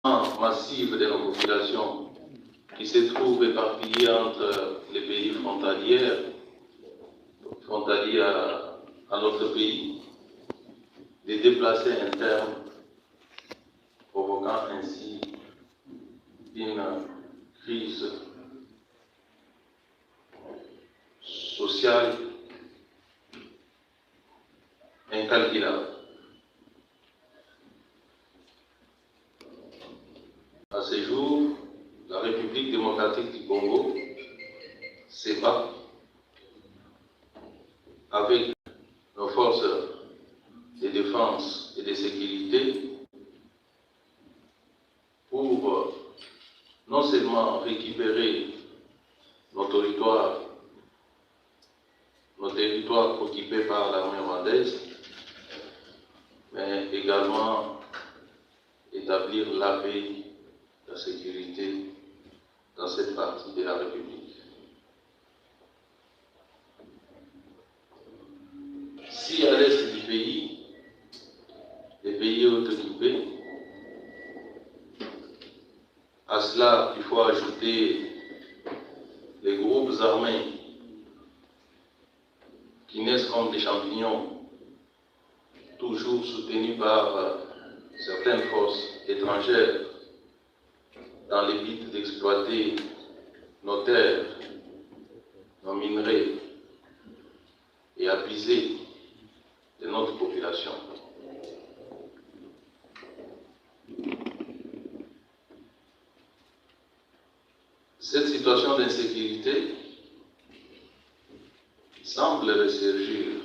massive de nos populations qui se trouvent éparpillées entre les pays frontaliers à notre pays, des déplacés internes, provoquant ainsi une crise sociale incalculable. À ce jour, la République démocratique du Congo se bat avec nos forces de défense et de sécurité pour non seulement récupérer nos territoires occupés par l'armée rwandaise, mais également établir la paix, la sécurité dans cette partie de la République. Si à l'est du pays, les pays occupés, à cela il faut ajouter les groupes armés qui naissent comme des champignons, toujours soutenus par certaines forces étrangères dans le but d'exploiter nos terres, nos minerais et abuser de notre population. Cette situation d'insécurité semble ressurgir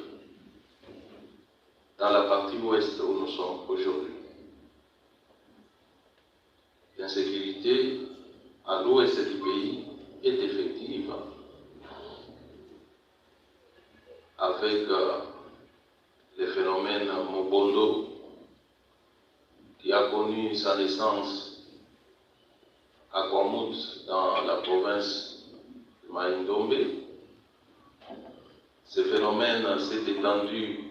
dans la partie ouest où nous sommes aujourd'hui. L'insécurité à l'ouest du pays est effective, avec le phénomène Mobondo qui a connu sa naissance à Kwamut dans la province de Maïndombe. Ce phénomène s'est étendu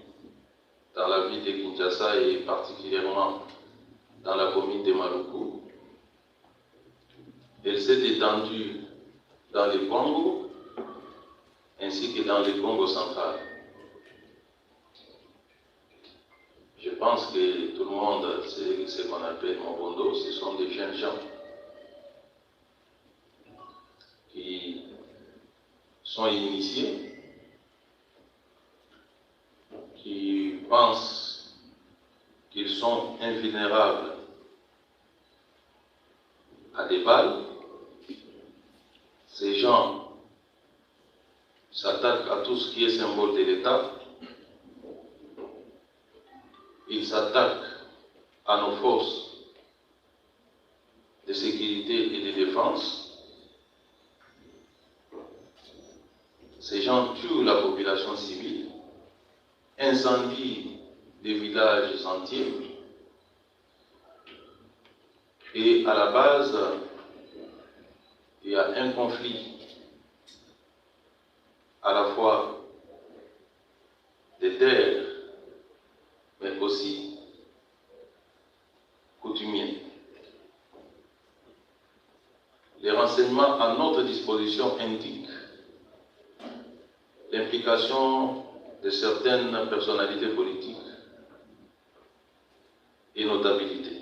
dans la ville de Kinshasa et particulièrement dans la commune de Maluku. Elle s'est étendue dans le Congo ainsi que dans le Congo central. Je pense que tout le monde sait ce qu'on appelle Mobondo. Ce sont des jeunes gens qui sont initiés, qui pensent qu'ils sont invulnérables à des balles. Ces gens s'attaquent à tout ce qui est symbole de l'État. Ils s'attaquent à nos forces de sécurité et de défense. Ces gens tuent la population civile, incendient des villages entiers. Et à la base, il y a un conflit à la fois des terres, mais aussi coutumier. Les renseignements à notre disposition indiquent l'implication de certaines personnalités politiques et notabilités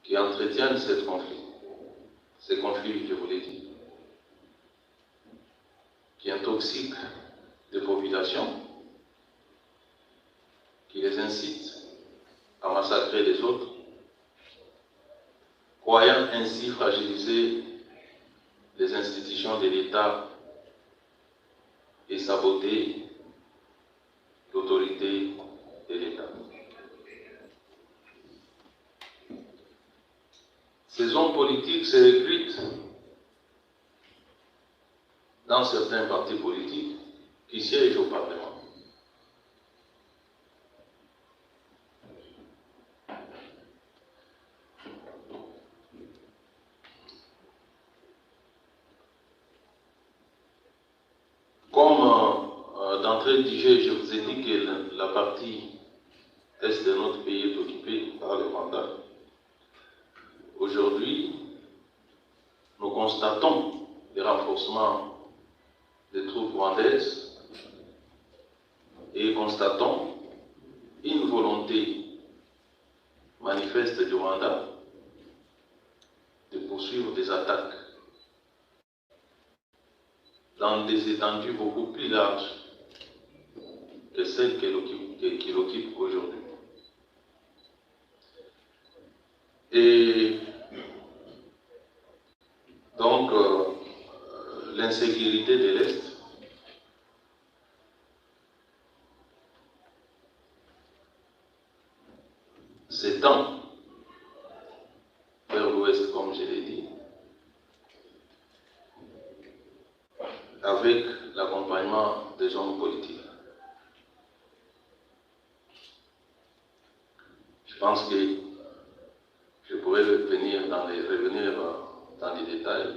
qui entretiennent ce conflit, je vous l'ai dit, qui intoxiquent des populations, qui les incitent à massacrer les autres, croyant ainsi fragiliser les institutions de l'État et saboter l'autorité de l'État. Ces hommes politiques se recrutent dans certains partis politiques qui siègent au Parlement. Comme d'entrée de jeu, je vous ai dit que la partie est de notre pays est occupé par le Rwanda. Aujourd'hui, nous constatons le renforcement des troupes rwandaises et constatons une volonté manifeste du Rwanda de poursuivre des attaques dans des étendues beaucoup plus larges que celles qu'il occupe aujourd'hui. Et donc, l'insécurité de l'Est s'étend vers l'Ouest, comme je l'ai dit, avec l'accompagnement des hommes politiques. Je pense que je pourrais revenir dans les détails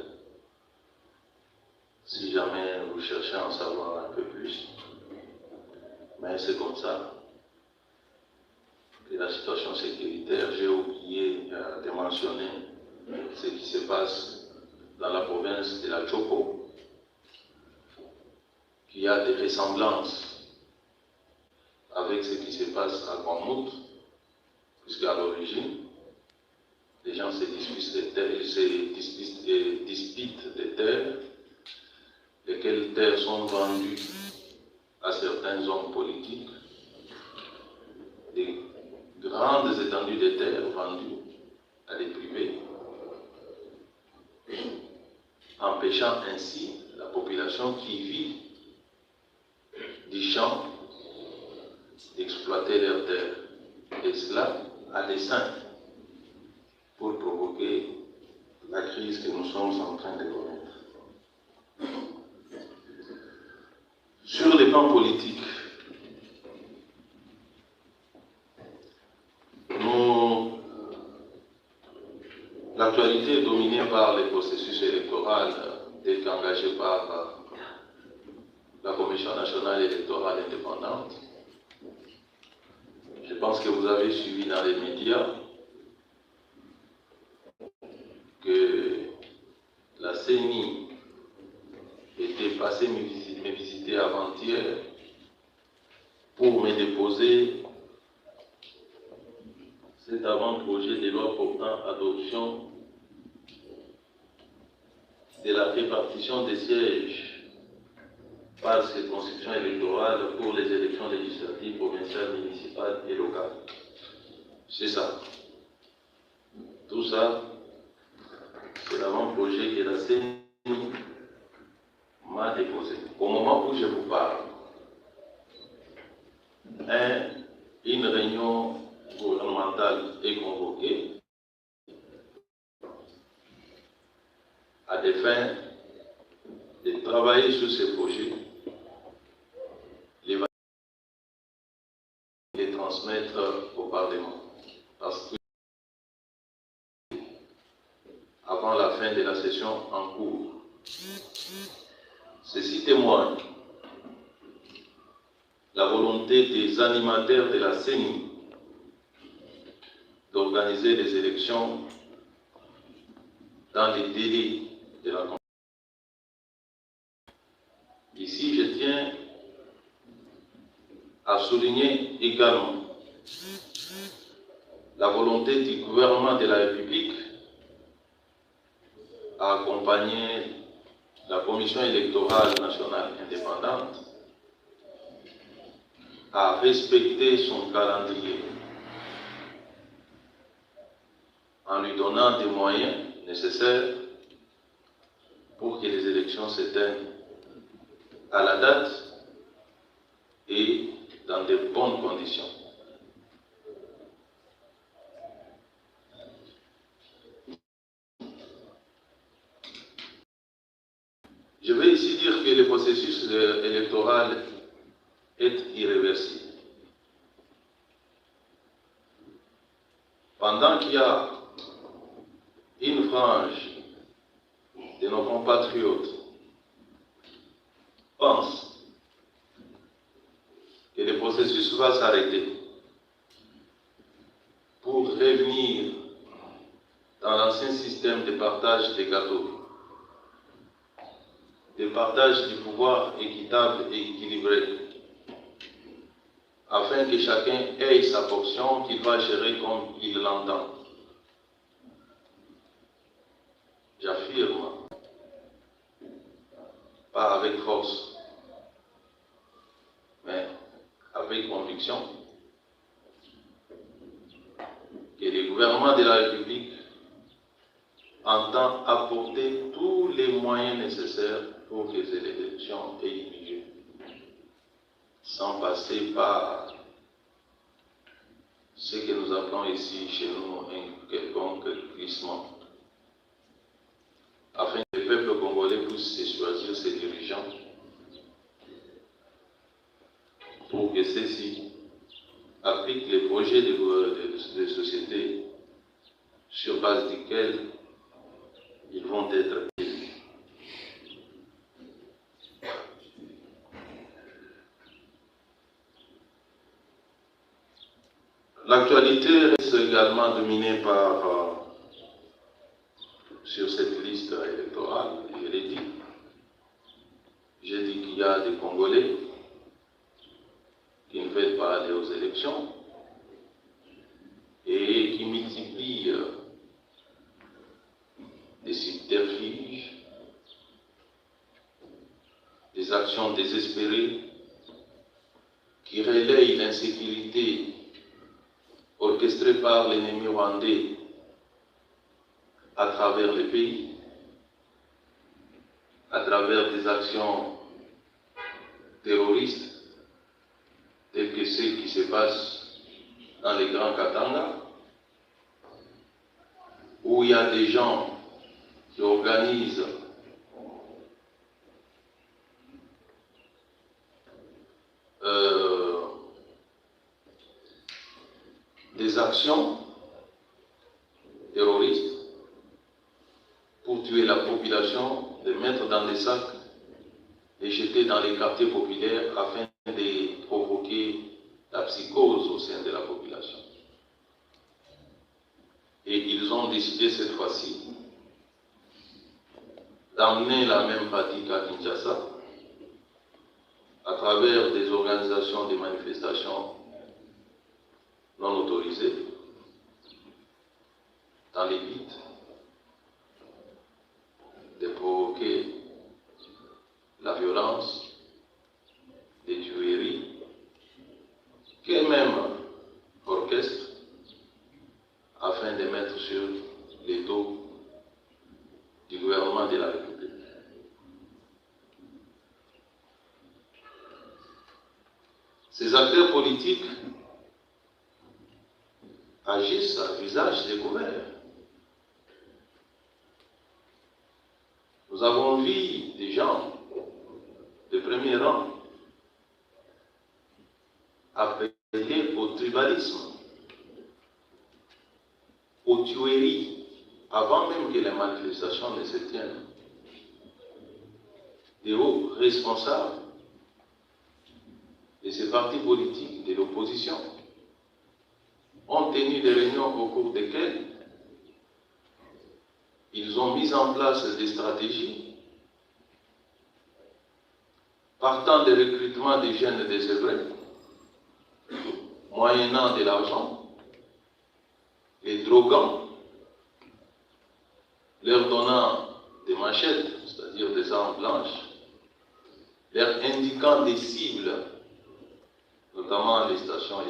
si jamais vous cherchez à en savoir un peu plus. Mais c'est comme ça que la situation sécuritaire, j'ai oublié de mentionner ce qui se passe dans la province de la Chopo, qui a des ressemblances avec ce qui se passe à Kwamut, puisqu'à l'origine, les gens se disputent des terres, lesquelles terres sont vendues à certains hommes politiques, des grandes étendues de terres vendues à des privés, empêchant ainsi la population qui vit du champ d'exploiter leurs terres. Et cela à dessein pour provoquer la crise que nous sommes en train de connaître. Sur les plans politiques, l'actualité est dominée par les processus électoraux tels qu'engagés par la Commission nationale électorale indépendante. Je pense que vous avez suivi dans les médias que la CENI était passée me visiter avant-hier pour me déposer cet avant-projet de loi portant adoption de la répartition des sièges par circonscription électorale pour les élections législatives, provinciales, municipales et locales. C'est ça. Tout ça, c'est l'avant-projet que la CENI m'a déposé. Au moment où je vous parle, une réunion gouvernementale est convoquée à des fins de travailler sur ces projets, les transmettre au Parlement. Parce que avant la fin de la session en cours, ceci témoigne la volonté des animateurs de la CENI d'organiser des élections dans les délais de la Constitution. Ici, je tiens à souligner également la volonté du gouvernement de la République à accompagner la Commission électorale nationale indépendante à respecter son calendrier en lui donnant des moyens nécessaires pour que les élections se tiennent à la date et dans de bonnes conditions. Je vais ici dire que le processus électoral est irréversible. Pendant qu'il y a une frange de nos compatriotes pense que le processus va s'arrêter pour revenir dans l'ancien système de partage des gâteaux, de partage du pouvoir équitable et équilibré, afin que chacun ait sa portion qu'il va gérer comme il l'entend. J'affirme, pas avec force, mais avec conviction, que le gouvernement de la République entend apporter tous les moyens nécessaires pour que ces élections aient lieu, sans passer par ce que nous appelons ici chez nous un quelconque glissement, afin que le peuple congolais puisse choisir ses dirigeants pour que ceux-ci appliquent les projets de société sur base desquels ils vont être élus. L'actualité reste également dominée par, sur cette liste électorale, je l'ai dit. J'ai dit qu'il y a des Congolais qui ne veulent pas aller aux élections et qui multiplient des subterfuges, des actions désespérées qui relayent l'insécurité orchestrée par l'ennemi rwandais à travers le pays, à travers des actions terroristes telles que celles qui se passent dans les Grands Katanga, où il y a des gens qui organisent des actions terroristes pour tuer la population, les mettre dans des sacs et jeter dans les quartiers populaires afin de provoquer la psychose au sein de la population. Et ils ont décidé cette fois-ci d'amener la même pratique à Kinshasa à travers des organisations de manifestations non autorisées dans les buts de provoquer la violence, les tueries, qu'eux-mêmes orchestrent afin de mettre sur les dos du gouvernement de la République. Ces acteurs politiques agissent à visage découvert. Nous avons vu des gens de premier rang appeler au tribalisme, aux tueries, avant même que les manifestations ne se tiennent. Des hauts responsables de ces partis politiques de l'opposition ont tenu des réunions au cours desquelles ils ont mis en place des stratégies partant des recrutements des jeunes désœuvrés, moyennant de l'argent, les droguant, leur donnant des machettes, c'est-à-dire des armes blanches, leur indiquant des cibles, notamment les stations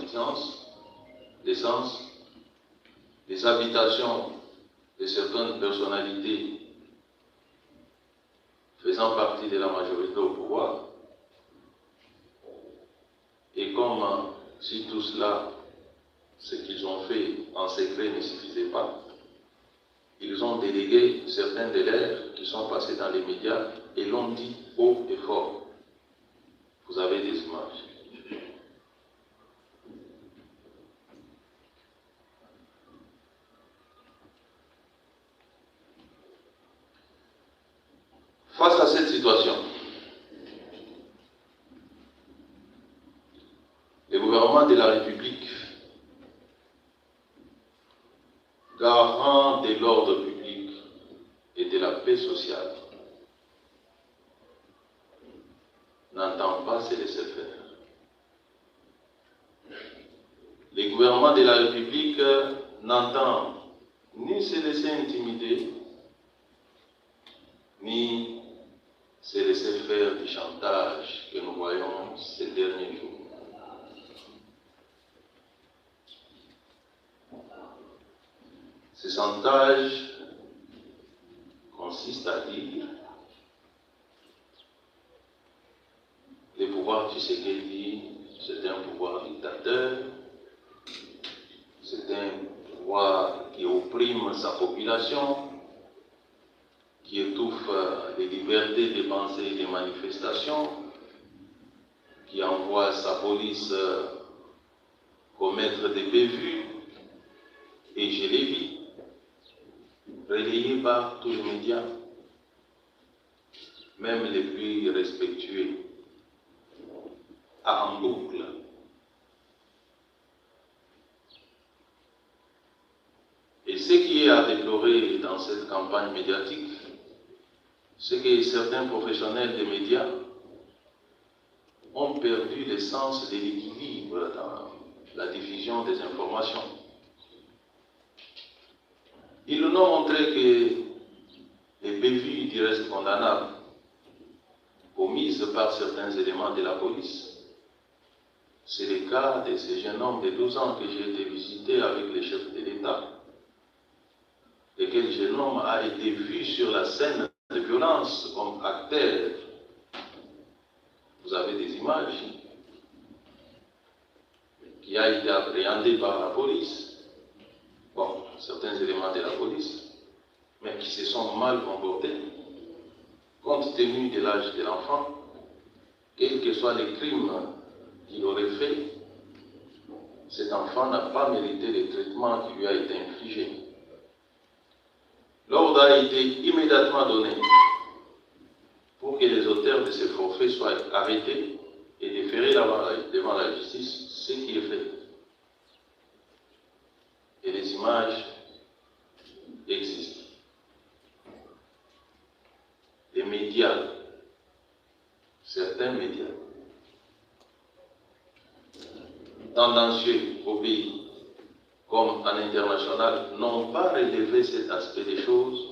d'essence, les habitations de certaines personnalités faisant partie de la majorité au pouvoir. Et comme si tout cela, ce qu'ils ont fait en secret ne suffisait pas, ils ont délégué certains de leurs qui sont passés dans les médias et l'ont dit haut et fort. Vous avez des images. Face à cette situation, le gouvernement de la République garant de l'ordre public et de la paix sociale, n'entend pas se laisser faire. Le gouvernement de la République n'entend ni se laisser intimider, ni se laisser faire du chantage que nous voyons ces derniers jours. Ce chantage consiste à dire le pouvoir Tshisekedi, c'est un pouvoir dictateur, c'est un pouvoir qui opprime sa population, qui étouffe les libertés de pensée et de manifestation, qui envoie sa police commettre des bévues, et je l'ai vu, relayé par tous les médias, même les plus respectueux, en boucle. Et ce qui est à déplorer dans cette campagne médiatique, c'est que certains professionnels des médias ont perdu le sens de l'équilibre dans la diffusion des informations. Ils nous ont montré que les bévues du reste condamnable commises par certains éléments de la police, c'est le cas de ce jeune homme de 12 ans que j'ai été visiter avec les chefs de l'État, lequel jeune homme a été vu sur la scène de violence comme acteur. Vous avez des images, qui a été appréhendé par la police, bon, certains éléments de la police, mais qui se sont mal comportés, compte tenu de l'âge de l'enfant, quels que soient les crimes qu'il aurait fait, cet enfant n'a pas mérité le traitement qui lui a été infligé. L'ordre a été immédiatement donné pour que les auteurs de ces forfaits soient arrêtés et déférés devant la justice, ce qui est fait. Et les images existent. Les médias, certains médias, tendancieux au pays, comme en international, n'ont pas relevé cet aspect des choses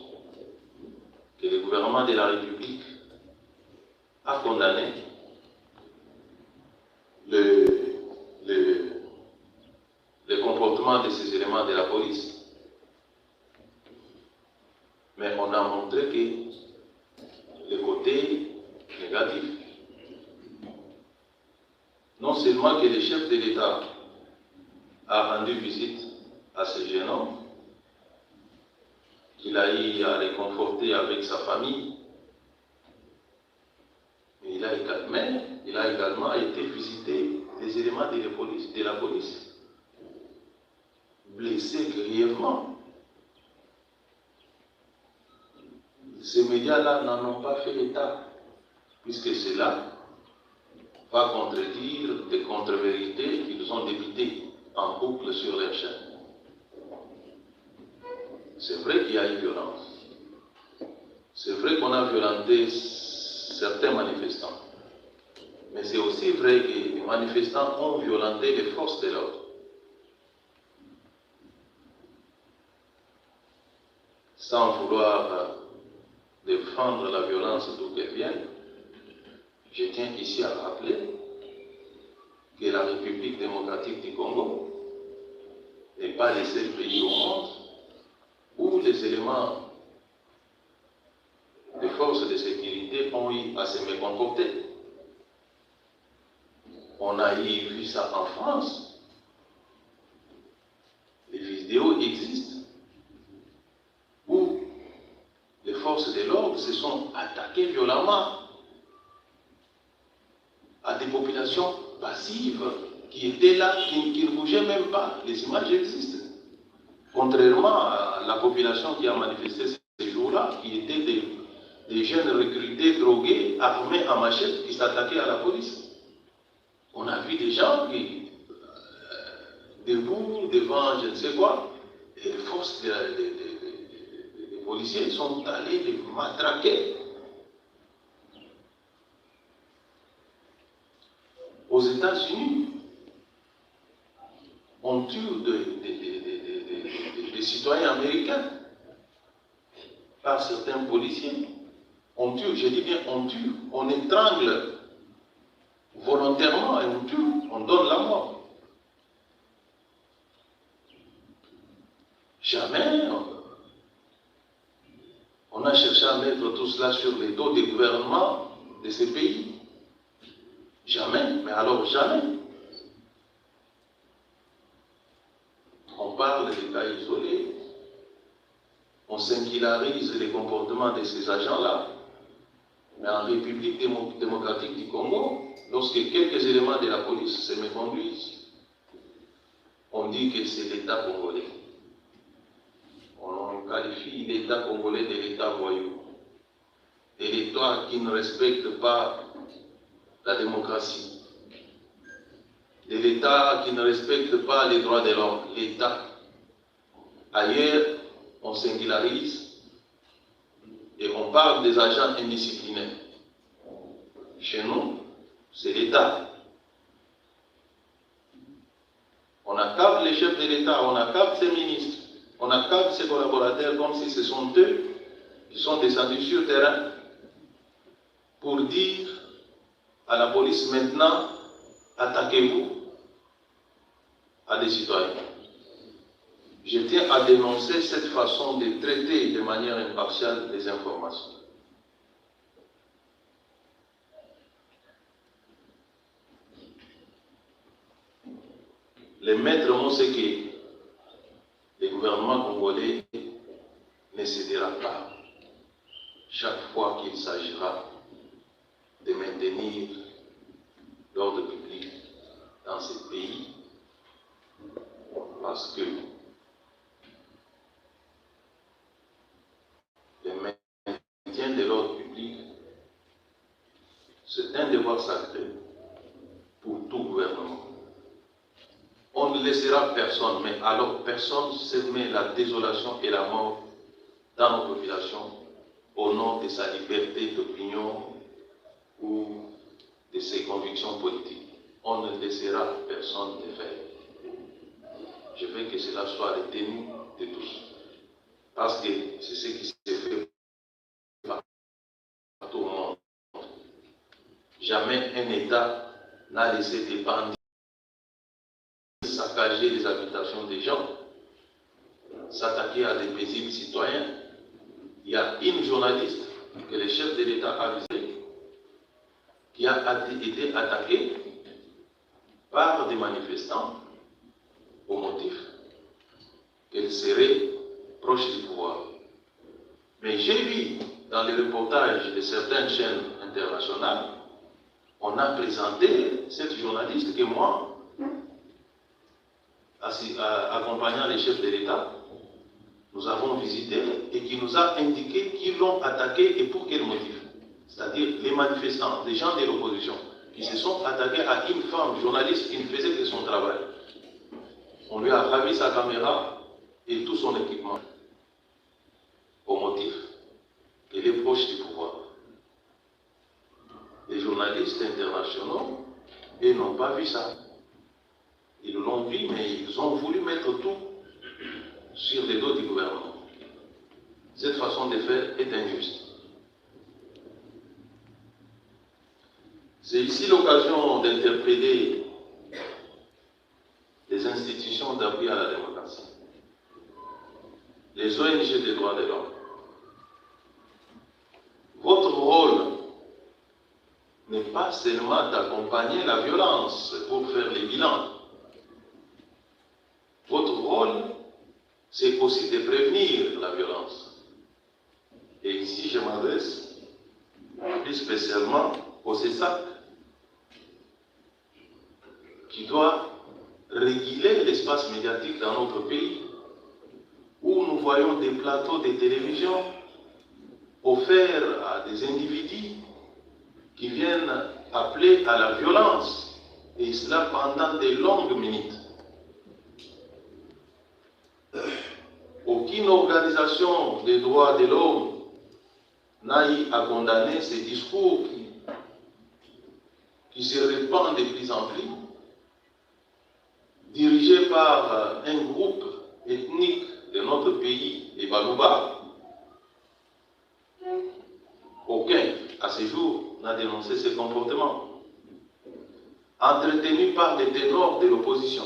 que le gouvernement de la République a condamné le comportement de ces éléments de la police. Mais on a montré que le côté négatif, non seulement que le chef de l'État a rendu visite à ce jeune homme, qu'il a eu à réconforter avec sa famille, mais il a également été visiter des éléments de la police blessés grièvement. Ces médias-là n'en ont pas fait état, puisque cela va contredire des contre-vérités qu'ils ont débitées en boucle sur leur chaîne. C'est vrai qu'il y a eu violence. C'est vrai qu'on a violenté certains manifestants. Mais c'est aussi vrai que les manifestants ont violenté les forces de l'ordre. Sans vouloir défendre la violence d'où qu'elle vienne, je tiens ici à rappeler que la République démocratique du Congo n'est pas le seul pays au monde où les éléments de forces de sécurité ont eu à se mécomporter. On a vu ça en France. Les vidéos existent où les forces de l'ordre se sont attaquées violemment à des populations passives qui étaient là, qui ne bougeaient même pas. Les images existent. Contrairement à la population qui a manifesté ces jours-là, qui étaient des jeunes recrutés, drogués, armés en machette, qui s'attaquaient à la police. On a vu des gens qui, debout devant je ne sais quoi, Et les forces des policiers sont allés les matraquer. Aux États-Unis, on tue des citoyens américains par certains policiers. On tue, je dis bien on tue, on étrangle volontairement et on tue, on donne la mort. Jamais on a cherché à mettre tout cela sur les dos des gouvernements de ces pays. Jamais, mais alors jamais. On parle des cas isolés, on singularise les comportements de ces agents-là. Mais en République démocratique du Congo, lorsque quelques éléments de la police se méconduisent, on dit que c'est l'État congolais. On qualifie l'État congolais de l'État voyou. De l'État qui ne respecte pas la démocratie. De l'État qui ne respecte pas les droits de l'homme. L'État. Ailleurs, on singularise et on parle des agents indisciplinés. Chez nous, c'est l'État. On accable les chefs de l'État, on accable ses ministres, on accable ses collaborateurs comme si ce sont eux qui sont descendus sur le terrain pour dire à la police maintenant, attaquez-vous à des citoyens. Je tiens à dénoncer cette façon de traiter de manière impartiale les informations. Les maîtres mots, c'est que le gouvernement congolais ne cédera pas chaque fois qu'il s'agira de maintenir l'ordre public dans ce pays, parce que le maintien de l'ordre public, c'est un devoir sacré pour tout gouvernement. On ne laissera personne, mais alors personne semer la désolation et la mort dans nos populations au nom de sa liberté d'opinion ou de ses convictions politiques. On ne laissera personne le faire. Je veux que cela soit retenu de tous. Parce que c'est ce qui s'est fait partout au monde. Jamais un État n'a laissé des bandits saccager les habitations des gens, s'attaquer à des paisibles citoyens. Il y a une journaliste que le chef de l'État a visée qui a été attaquée par des manifestants au motif qu'elle serait proche du pouvoir. Mais j'ai vu dans les reportages de certaines chaînes internationales, on a présenté cette journaliste que moi, accompagnant les chefs de l'État, nous avons visité et qui nous a indiqué qu'ils l'ont attaqué et pour quel motif. C'est-à-dire les manifestants, les gens de l'opposition, qui se sont attaqués à une femme journaliste qui ne faisait que son travail. On lui a ravi sa caméra et tout son équipement au motif qu'elle est proche du pouvoir. Les journalistes internationaux, ils n'ont pas vu ça. Ils l'ont vu, mais ils ont voulu mettre tout sur les dos du gouvernement. Cette façon de faire est injuste. C'est ici l'occasion d'interpeller les institutions d'appui à la démocratie, les ONG des droits de l'homme. Votre rôle n'est pas seulement d'accompagner la violence pour faire les bilans. Votre rôle, c'est aussi de prévenir la violence. Et ici, je m'adresse plus spécialement au CESAC, qui doit réguler l'espace médiatique dans notre pays, où nous voyons des plateaux de télévision offerts à des individus qui viennent appeler à la violence, et cela pendant de longues minutes. aucune organisation des droits de l'homme n'a eu à condamner ces discours qui se répandent de plus en plus, dirigés par un groupe ethnique de notre pays, les Balouba. Aucun, à ce jour, n'a dénoncé ces comportements, entretenus par les ténors de l'opposition,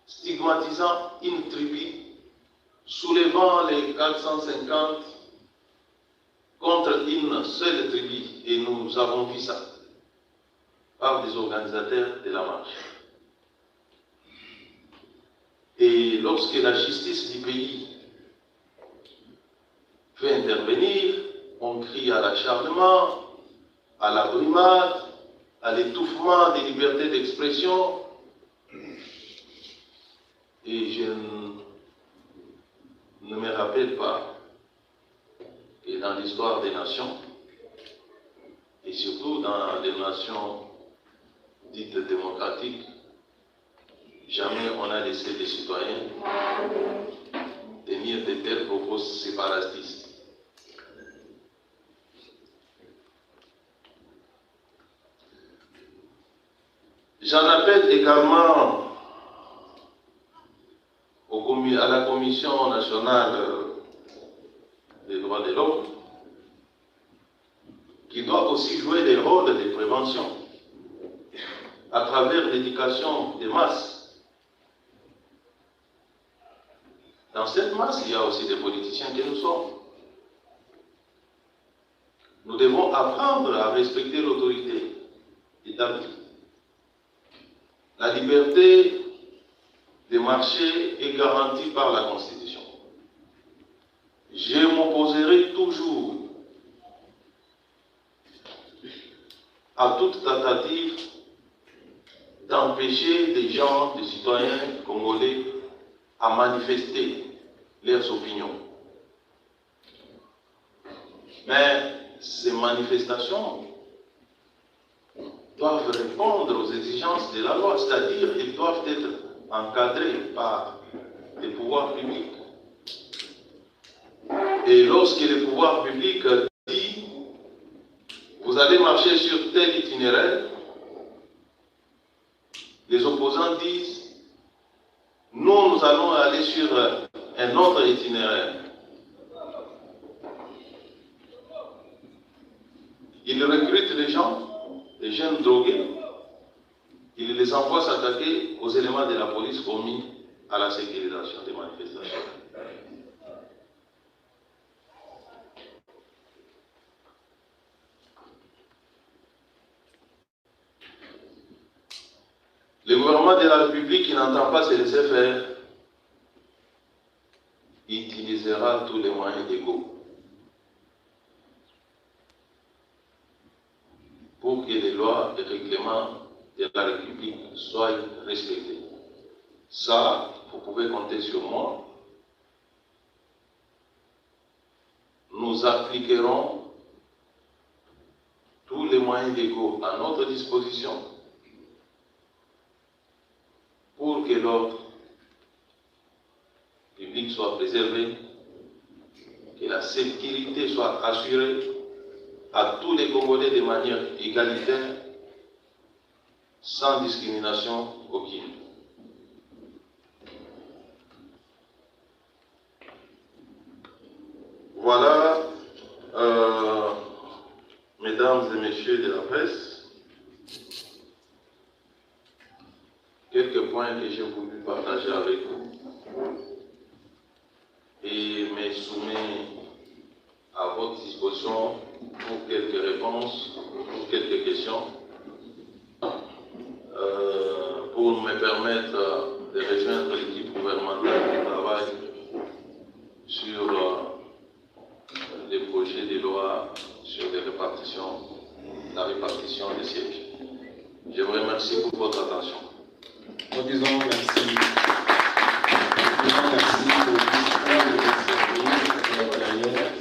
stigmatisant une tribu, soulevant les 450 contre une seule tribu, et nous avons vu ça par des organisateurs de la marche. Et lorsque la justice du pays fait intervenir, on crie à l'acharnement, à la brimade, à l'étouffement des libertés d'expression. Et je ne me rappelle pas que dans l'histoire des nations, et surtout dans les nations dites démocratiques, jamais on a laissé des citoyens tenir de tels propos séparatistes. J'en appelle également à la Commission nationale des droits de l'homme, qui doit aussi jouer des rôles de prévention à travers l'éducation des masses. Dans cette masse, il y a aussi des politiciens que nous sommes. Nous devons apprendre à respecter l'autorité établie. La liberté de marcher est garantie par la Constitution. Je m'opposerai toujours à toute tentative d'empêcher des gens, des citoyens congolais, à manifester leurs opinions. Mais ces manifestations doivent répondre aux exigences de la loi, c'est-à-dire qu'elles doivent être encadrées par les pouvoirs publics. Et lorsque le pouvoir public dit « vous allez marcher sur tel itinéraire », les opposants disent « nous allons aller sur un autre itinéraire ». Ils recrutent les gens, les jeunes drogués, ils les envoient s'attaquer aux éléments de la police commis à la sécurisation des manifestations. Le gouvernement de la République qui n'entend pas se laisser faire utilisera tous les moyens légaux pour que les lois et règlements de la République soient respectés. Ça, vous pouvez compter sur moi. Nous appliquerons tous les moyens légaux à notre disposition pour que l'ordre public soit préservé, que la sécurité soit assurée à tous les Congolais de manière égalitaire, sans discrimination aucune. Voilà, mesdames et messieurs de la presse, quelques points que j'ai voulu partager avec vous et me soumets à votre disposition pour quelques réponses, pour quelques questions, pour me permettre de rejoindre l'équipe gouvernementale qui travaille sur les projets de loi sur la répartition des sièges. Je vous remercie pour votre attention. Nous disons merci.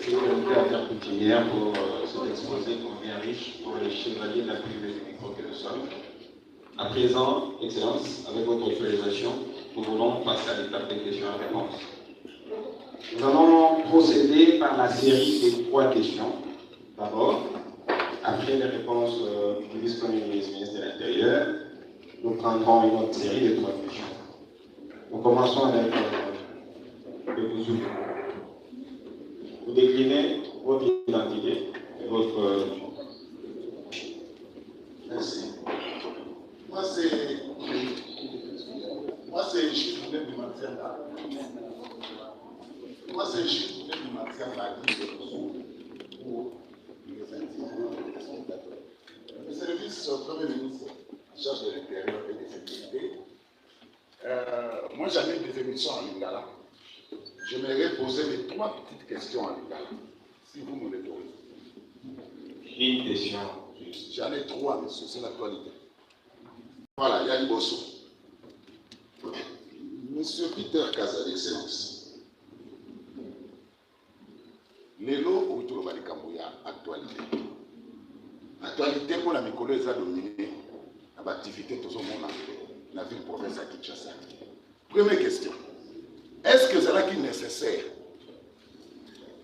Sécurité affaires coutumières pour cet exposé bien riche pour les chevaliers de la privée du micro que nous sommes. À présent, Excellence, avec votre autorisation, nous voulons passer à l'étape des questions et réponses. Nous allons procéder par la série des 3 questions. D'abord, après les réponses du vice-premier ministre de l'Intérieur, nous prendrons une autre série de 3 questions. Nous commençons avec le Bouzou. Vous déclinez votre identité et votre... Merci. Moi, c'est Gilles Boulet de Matiamba. Moi, c'est Gilles Boulet de Matiamba pour les intimes. Le service au Premier ministre en charge de l'Intérieur et des sécurités. Moi, j'avais des émissions en lingala. J'aimerais poser les 3 petites questions en lingala, si vous me l'autorisez. Une question. J'en ai 3, monsieur, c'est l'actualité. Voilà, il y a une bosso. Monsieur Peter Kaza, d'excellence. Lelo autour de Kambuya, actualité. Actualité pour la Mikolo est dominée à l'activité de tout le monde dans la ville province à Kinshasa. Première question. Est-ce que c'est là qu'il est nécessaire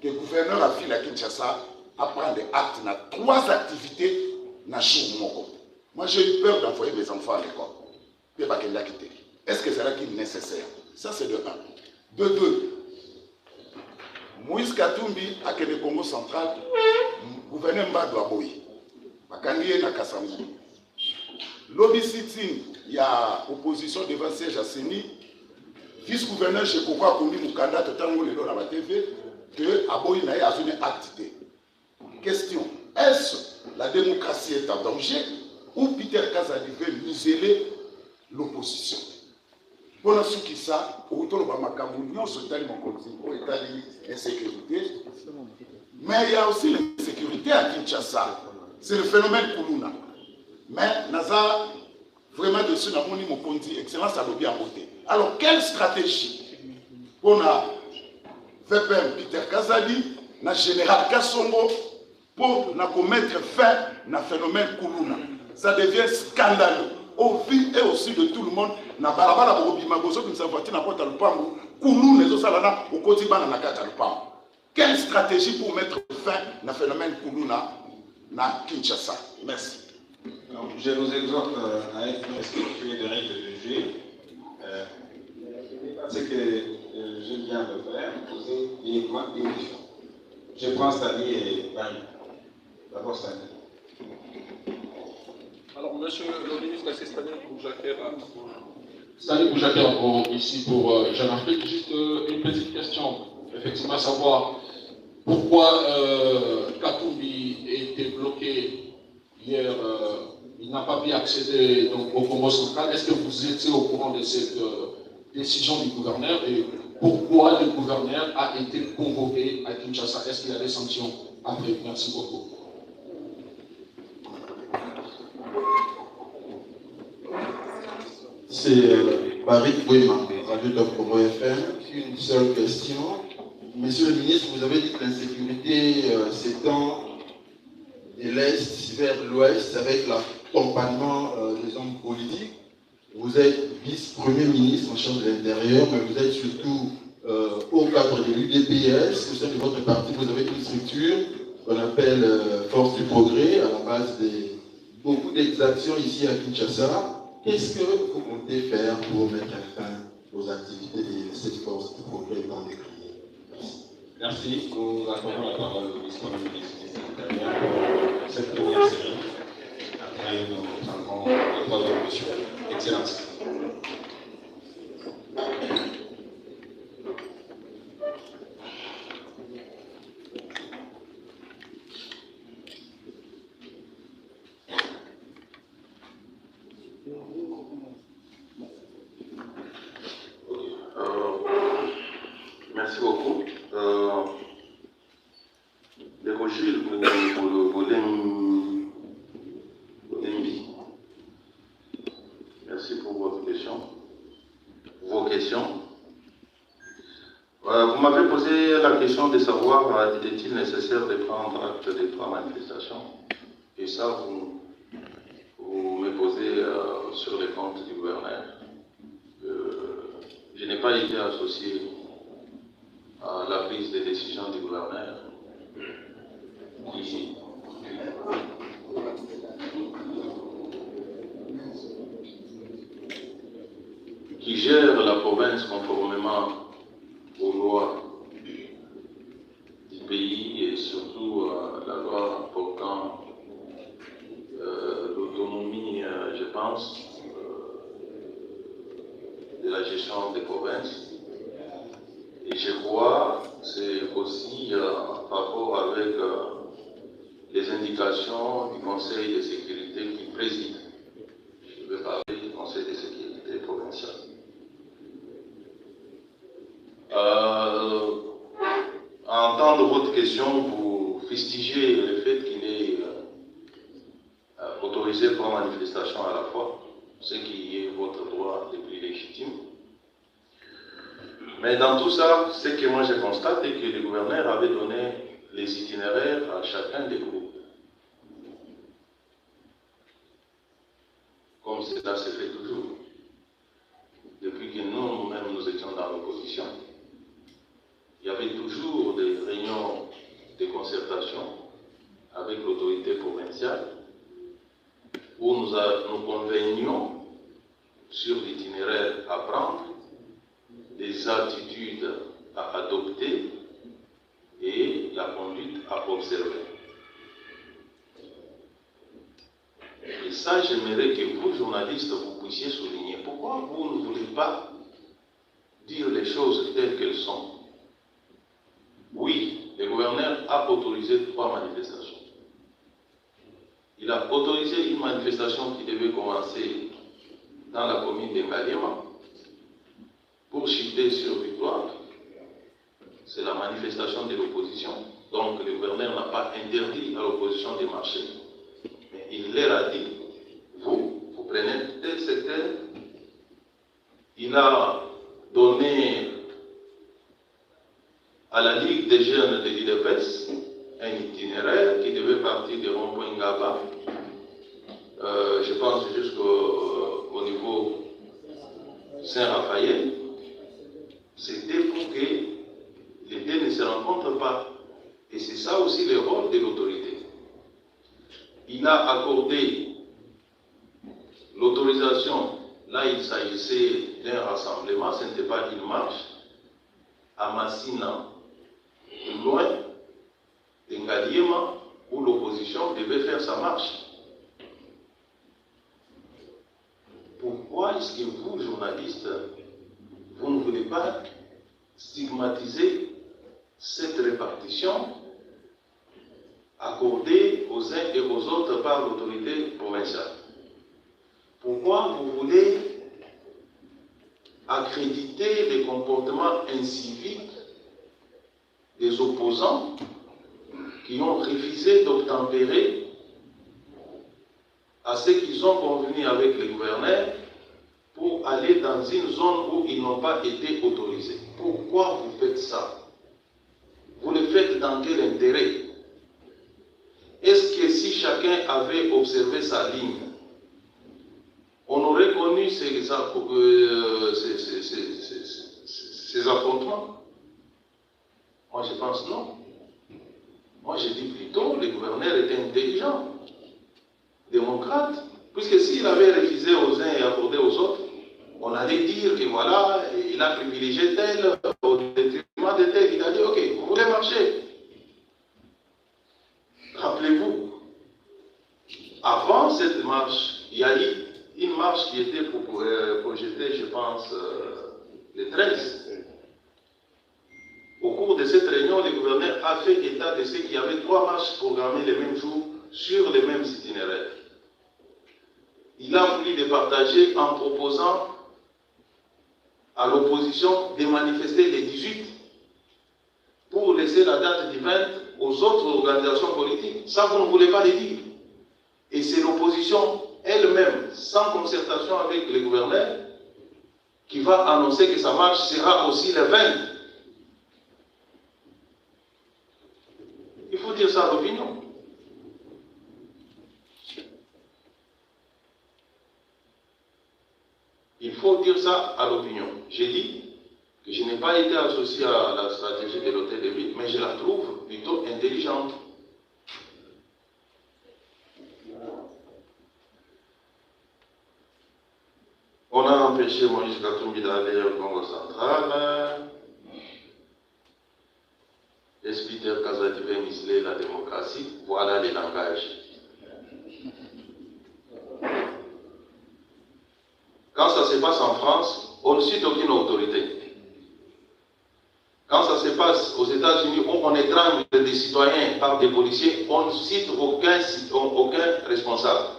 que le gouverneur a fait à Kinshasa à prendre des actes dans 3 activités dans le jour moko? Moi, j'ai eu peur d'envoyer mes enfants à l'école. Est-ce que c'est là qu'il est nécessaire? Ça, c'est de 1. De 2. Moïse Katumbi, à le Congo central, gouverneur Mbado Aboyi. Bakangiye na Kasambu. Lobby sitting, il y a opposition devant siège à Seni. Vice-gouverneur chez Koko Akoumi Mukanda, totalement le dans la TV, que Aboyi n'a pas fait acte. Question. Est-ce la démocratie est en danger ou Peter Kazadi veut museler l'opposition? Pour ce qui est autour de Makamounion, c'est mon continent, insécurité. Mais il y a aussi l'insécurité à Kinshasa. C'est le phénomène Koulouna. Mais Naza, vraiment dessus, dans mon Mokondi, excellence à l'objet en beauté. Alors, quelle stratégie pour la VPM Peter Kazadi, la général Kassongo, pour mettre fin à phénomène Koulouna? Ça devient scandaleux au vu et aussi de tout le monde. Na balabala bobima bozo qui nous voiture na porte à lupango, Koulouna les salana au quotidien na kata lupango. Quelle stratégie pour mettre fin à phénomène Koulouna na Kinshasa? Merci. Donc, je vous exhorte à être respectueux des règles de jeu. Ce que je viens de faire, poser uniquement une question. Je prends Stani et Barry. D'abord Stani. Alors, monsieur le ministre, c'est Stani Boujaker ici pour Jeune Afrique. Juste une petite question, effectivement, savoir pourquoi Katumbi a été bloqué hier. Il n'a pas pu accéder donc, au Congo central. Est-ce que vous étiez au courant de cette décision du gouverneur et pourquoi le gouverneur a été convoqué à Kinshasa? Est-ce qu'il y a des sanctions après? Merci beaucoup. C'est Barik Bouema, Radio Top Congo FM. Une seule question. Monsieur le ministre, vous avez dit que l'insécurité s'étend de l'Est vers l'Ouest avec l'accompagnement des hommes politiques. Vous êtes vice-premier ministre en charge de l'Intérieur, mais vous êtes surtout au cadre de l'UDPS. Au sein de votre parti, vous avez une structure qu'on appelle Force du Progrès, à la base de beaucoup d'exactions ici à Kinshasa. Qu'est-ce que vous comptez faire pour mettre fin aux activités de cette Force du Progrès dans les pays? Merci. Nous accordons la parole au vice-premier ministre de l'Intérieur pour cette première série. Après, nous prendrons la 3e question. Excellence. Merci beaucoup. Le Gilles, pour le volet. Merci pour votre question. Vos questions. Vous m'avez posé la question de savoir est-il nécessaire de prendre acte des 3 manifestations. Et ça, vous me posez sur les comptes du gouverneur. Je n'ai pas été associé à la prise de décision du gouverneur qui gère la province conformément aux lois du pays et surtout la loi portant l'autonomie, je pense, de la gestion des provinces. Et je crois que c'est aussi par rapport avec les indications du Conseil de sécurité qui préside. Je vais parler du Conseil de sécurité provincial. À entendre votre question, vous fustigez le fait qu'il est autorisé pour manifestation à la fois, ce qui est votre droit le plus légitime. Mais dans tout ça, ce que moi je constate est que le gouverneur avait donné les itinéraires à chacun des groupes. Comme cela se fait toujours. Depuis que nous-mêmes nous étions dans l'opposition, il y avait toujours des réunions de concertation avec l'autorité provinciale où nous convenions sur l'itinéraire à prendre, des attitudes à adopter et la conduite à observer. Et ça, j'aimerais que vous, journalistes, vous puissiez souligner. Pourquoi vous ne voulez pas dire les choses telles qu'elles sont? Oui, le gouverneur a autorisé 3 manifestations. Il a autorisé une manifestation qui devait commencer dans la commune de Ngaliema pour chuter sur Victoire. C'est la manifestation de l'opposition. Donc le gouverneur n'a pas interdit à l'opposition de marcher. Mais il leur a dit, vous prenez tel secteur. Il a donné à la Ligue des jeunes de l'IDPS un itinéraire qui devait partir de rond-point Ngaba, je pense jusqu'au niveau Saint-Raphaël. C'était pour que les deux ne se rencontrent pas. Et c'est ça aussi le rôle de l'autorité. Il a accordé l'autorisation, là il s'agissait d'un rassemblement, ce n'était pas une marche, à Massina, loin de Ngaliema, où l'opposition devait faire sa marche. Pourquoi est-ce que vous, journalistes, vous ne voulez pas stigmatiser cette répartition accordée aux uns et aux autres par l'autorité provinciale? Pourquoi vous voulez accréditer les comportements inciviques des opposants qui ont refusé d'obtempérer à ce qu'ils ont convenu avec les gouverneurs pour aller dans une zone où ils n'ont pas été autorisés? Pourquoi vous faites ça? Vous le faites dans quel intérêt? Est-ce que si chacun avait observé sa ligne, on aurait connu ces affrontements? Moi je pense non. Moi je dis plutôt, le gouverneur était intelligent, démocrate, puisque s'il avait refusé aux uns et accordé aux autres, on allait dire que voilà, il a privilégié tel au détriment de tel. Il a dit, ok, vous voulez marcher? Rappelez-vous, avant cette marche, il y a eu une marche qui était projetée, je pense, le 13. Au cours de cette réunion, le gouverneur a fait état de ce qu'il y avait 3 marches programmées le même jour sur les mêmes itinéraires. Il a voulu les partager en proposant à l'opposition de manifester les 18 pour laisser la date du 20 aux autres organisations politiques. Ça, vous ne voulez pas le dire. Et c'est l'opposition elle-même, sans concertation avec le gouverneur, qui va annoncer que sa marche sera aussi le 20. Il faut dire ça à l'opinion. Il faut dire ça à l'opinion. J'ai dit que je n'ai pas pas été associé à la stratégie de l'hôtel de ville, mais je la trouve plutôt intelligente. On a empêché Moïse Katumbi d'aller au Congo central. Peter Kazadi veut museler la démocratie. Voilà les langages. Quand ça se passe en France, on ne cite aucune autorité. Quand ça se passe aux États-Unis, où on étrangle des citoyens par des policiers, on ne cite aucun responsable.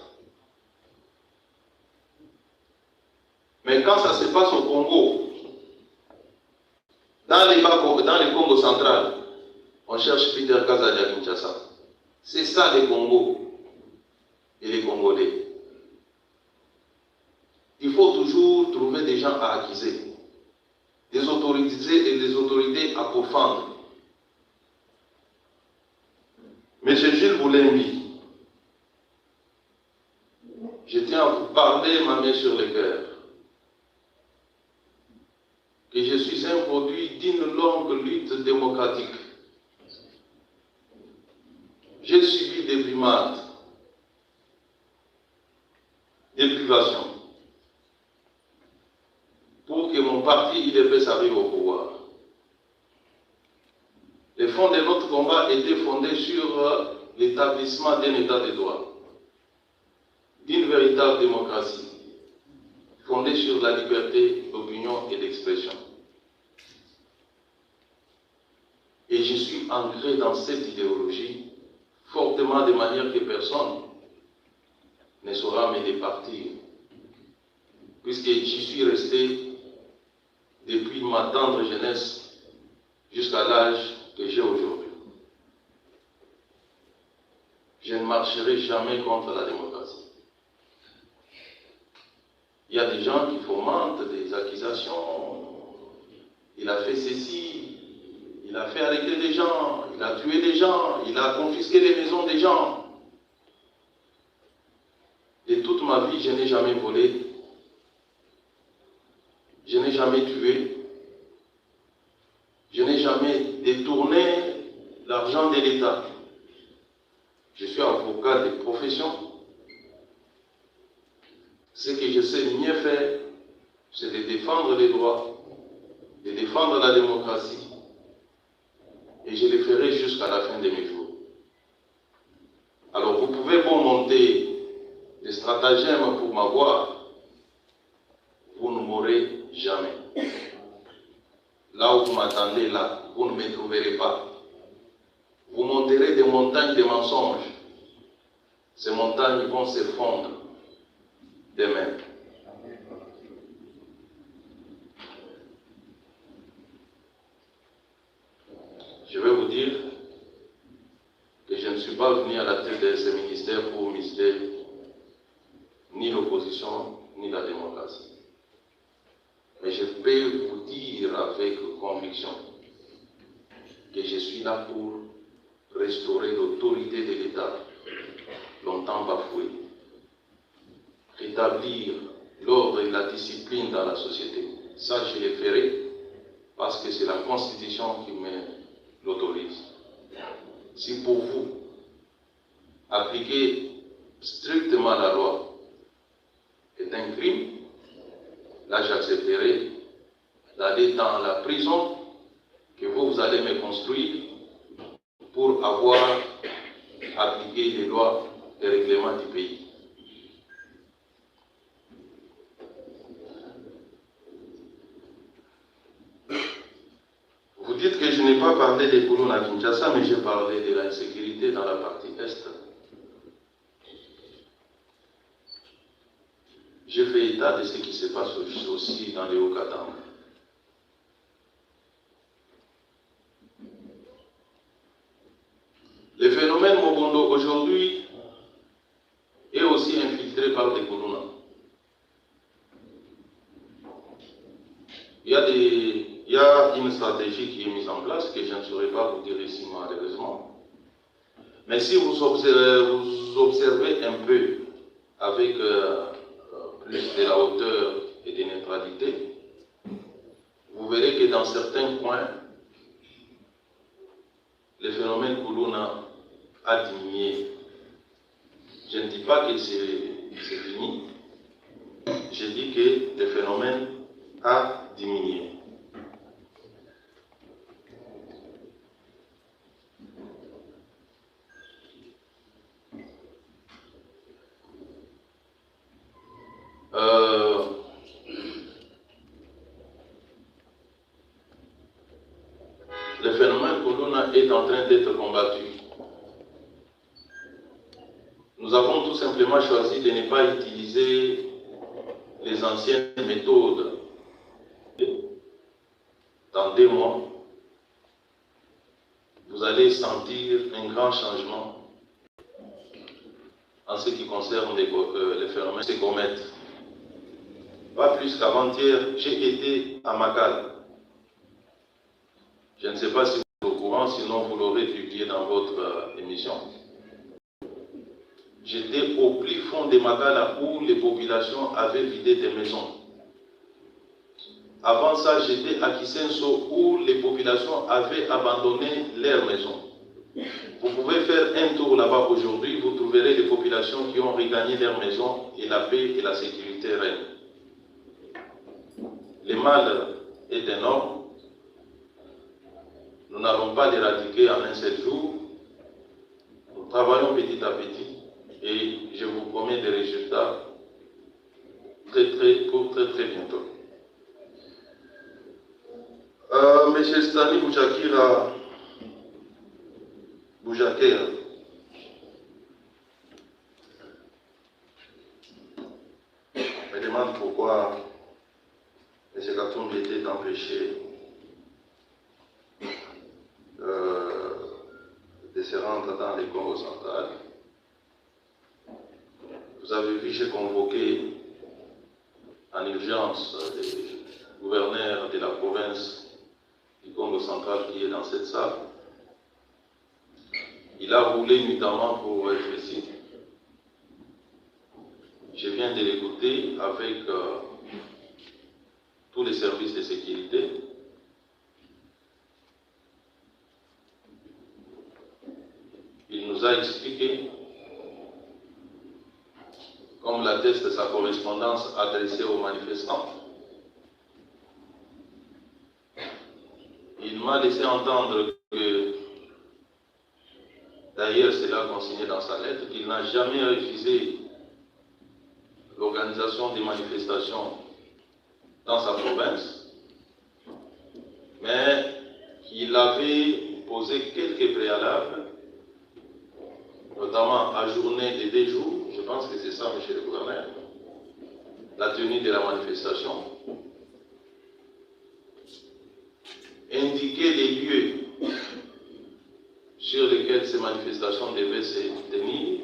Mais quand ça se passe au Congo, dans le Congo central, on cherche Peter Kazadi à Kinshasa. C'est ça les Congos et les Congolais. Il faut toujours trouver des gens à accuser, des autorités et des autorités à pourfendre. Monsieur Jules Boulembi, je tiens à vous parler ma main sur le cœur. Que je suis un produit d'une longue lutte démocratique. J'ai subi des primates, des privations, pour que mon parti IDPS arrive au pouvoir. Le fond de notre combat était fondé sur l'établissement d'un état de droit, d'une véritable démocratie, fondée sur la liberté d'opinion et d'expression. Et je suis ancré dans cette idéologie fortement de manière que personne ne saura me départir, puisque j'y suis resté depuis ma tendre jeunesse jusqu'à l'âge que j'ai aujourd'hui. Je ne marcherai jamais contre la démocratie. Il y a des gens qui fomentent des accusations. Il a fait ceci, il a fait arrêter des gens, il a tué des gens, il a confisqué les maisons des gens. De toute ma vie, je n'ai jamais volé, je n'ai jamais tué, je n'ai jamais détourné l'argent de l'État. Je suis avocat de profession. Ce que je sais mieux faire, c'est de défendre les droits, de défendre la démocratie. Et je le ferai jusqu'à la fin de mes jours. Alors vous pouvez bon monter des stratagèmes pour m'avoir, vous ne m'aurez jamais. Là où vous m'attendez, là, vous ne me trouverez pas. Vous monterez des montagnes de mensonges. Ces montagnes vont se fondre demain. Je vais vous dire que je ne suis pas venu à la tête de ce ministère pour museler ni l'opposition ni la démocratie. Mais je peux vous dire avec conviction que je suis là pour restaurer l'autorité de l'État, longtemps bafouée, rétablir l'ordre et la discipline dans la société. Ça, je le ferai parce que c'est la Constitution qui me l'autorise. Si pour vous, appliquer strictement la loi est un crime, là j'accepterai d'aller dans la prison que vous allez me construire pour avoir appliqué les lois et règlements du pays. Vous dites que je n'ai pas parlé des colons à Kinshasa, mais j'ai parlé de l'insécurité dans la partie Est. J'ai fait état de ce qui se passe aussi dans les Hauts-Katanga. Le phénomène Mobondo aujourd'hui est aussi infiltré par des colons. Il y a une stratégie qui est mise en place que je ne saurais pas vous dire ici malheureusement. Mais si vous observez un peu avec plus de la hauteur et de neutralité, vous verrez que dans certains coins, le phénomène Koulouna a diminué. Je ne dis pas que c'est fini, je dis que le phénomène a diminué. Le phénomène Koulouna est en train d'être combattu. Nous avons tout simplement choisi de ne pas utiliser les anciennes méthodes. Dans 2 mois, vous allez sentir un grand changement en ce qui concerne les phénomènes se commettent. Pas plus qu'avant-hier, j'ai été à Makala. Je ne sais pas si vous êtes au courant, sinon vous l'aurez publié dans votre émission. J'étais au plus fond de Makala où les populations avaient vidé des maisons. Avant ça, j'étais à Kisenso où les populations avaient abandonné leurs maisons. Vous pouvez faire un tour là-bas aujourd'hui, vous trouverez des populations qui ont regagné leurs maisons et la paix et la sécurité règnent. Le mal est énorme. Nous n'allons pas l'éradiquer en un seul jour. Nous travaillons petit à petit et je vous promets des résultats très bientôt. Monsieur Stani Boujakira Boujakera me demande pourquoi M. Katumbi était empêché de se rendre dans les Congo central. Vous avez vu, j'ai convoqué en urgence le gouverneur de la province du Congo central qui est dans cette salle. Il a roulé nuitamment pour être ici. Je viens de l'écouter avec tous les services de sécurité. Il nous a expliqué, comme l'atteste sa correspondance adressée aux manifestants, il m'a laissé entendre que, d'ailleurs c'est là consigné dans sa lettre, qu'il n'a jamais refusé l'organisation des manifestations dans sa province, mais qu'il avait posé quelques préalables, notamment à journée de 2 jours, je pense que c'est ça, monsieur le gouverneur, la tenue de la manifestation, indiquer les lieux sur lesquels ces manifestations devaient se tenir,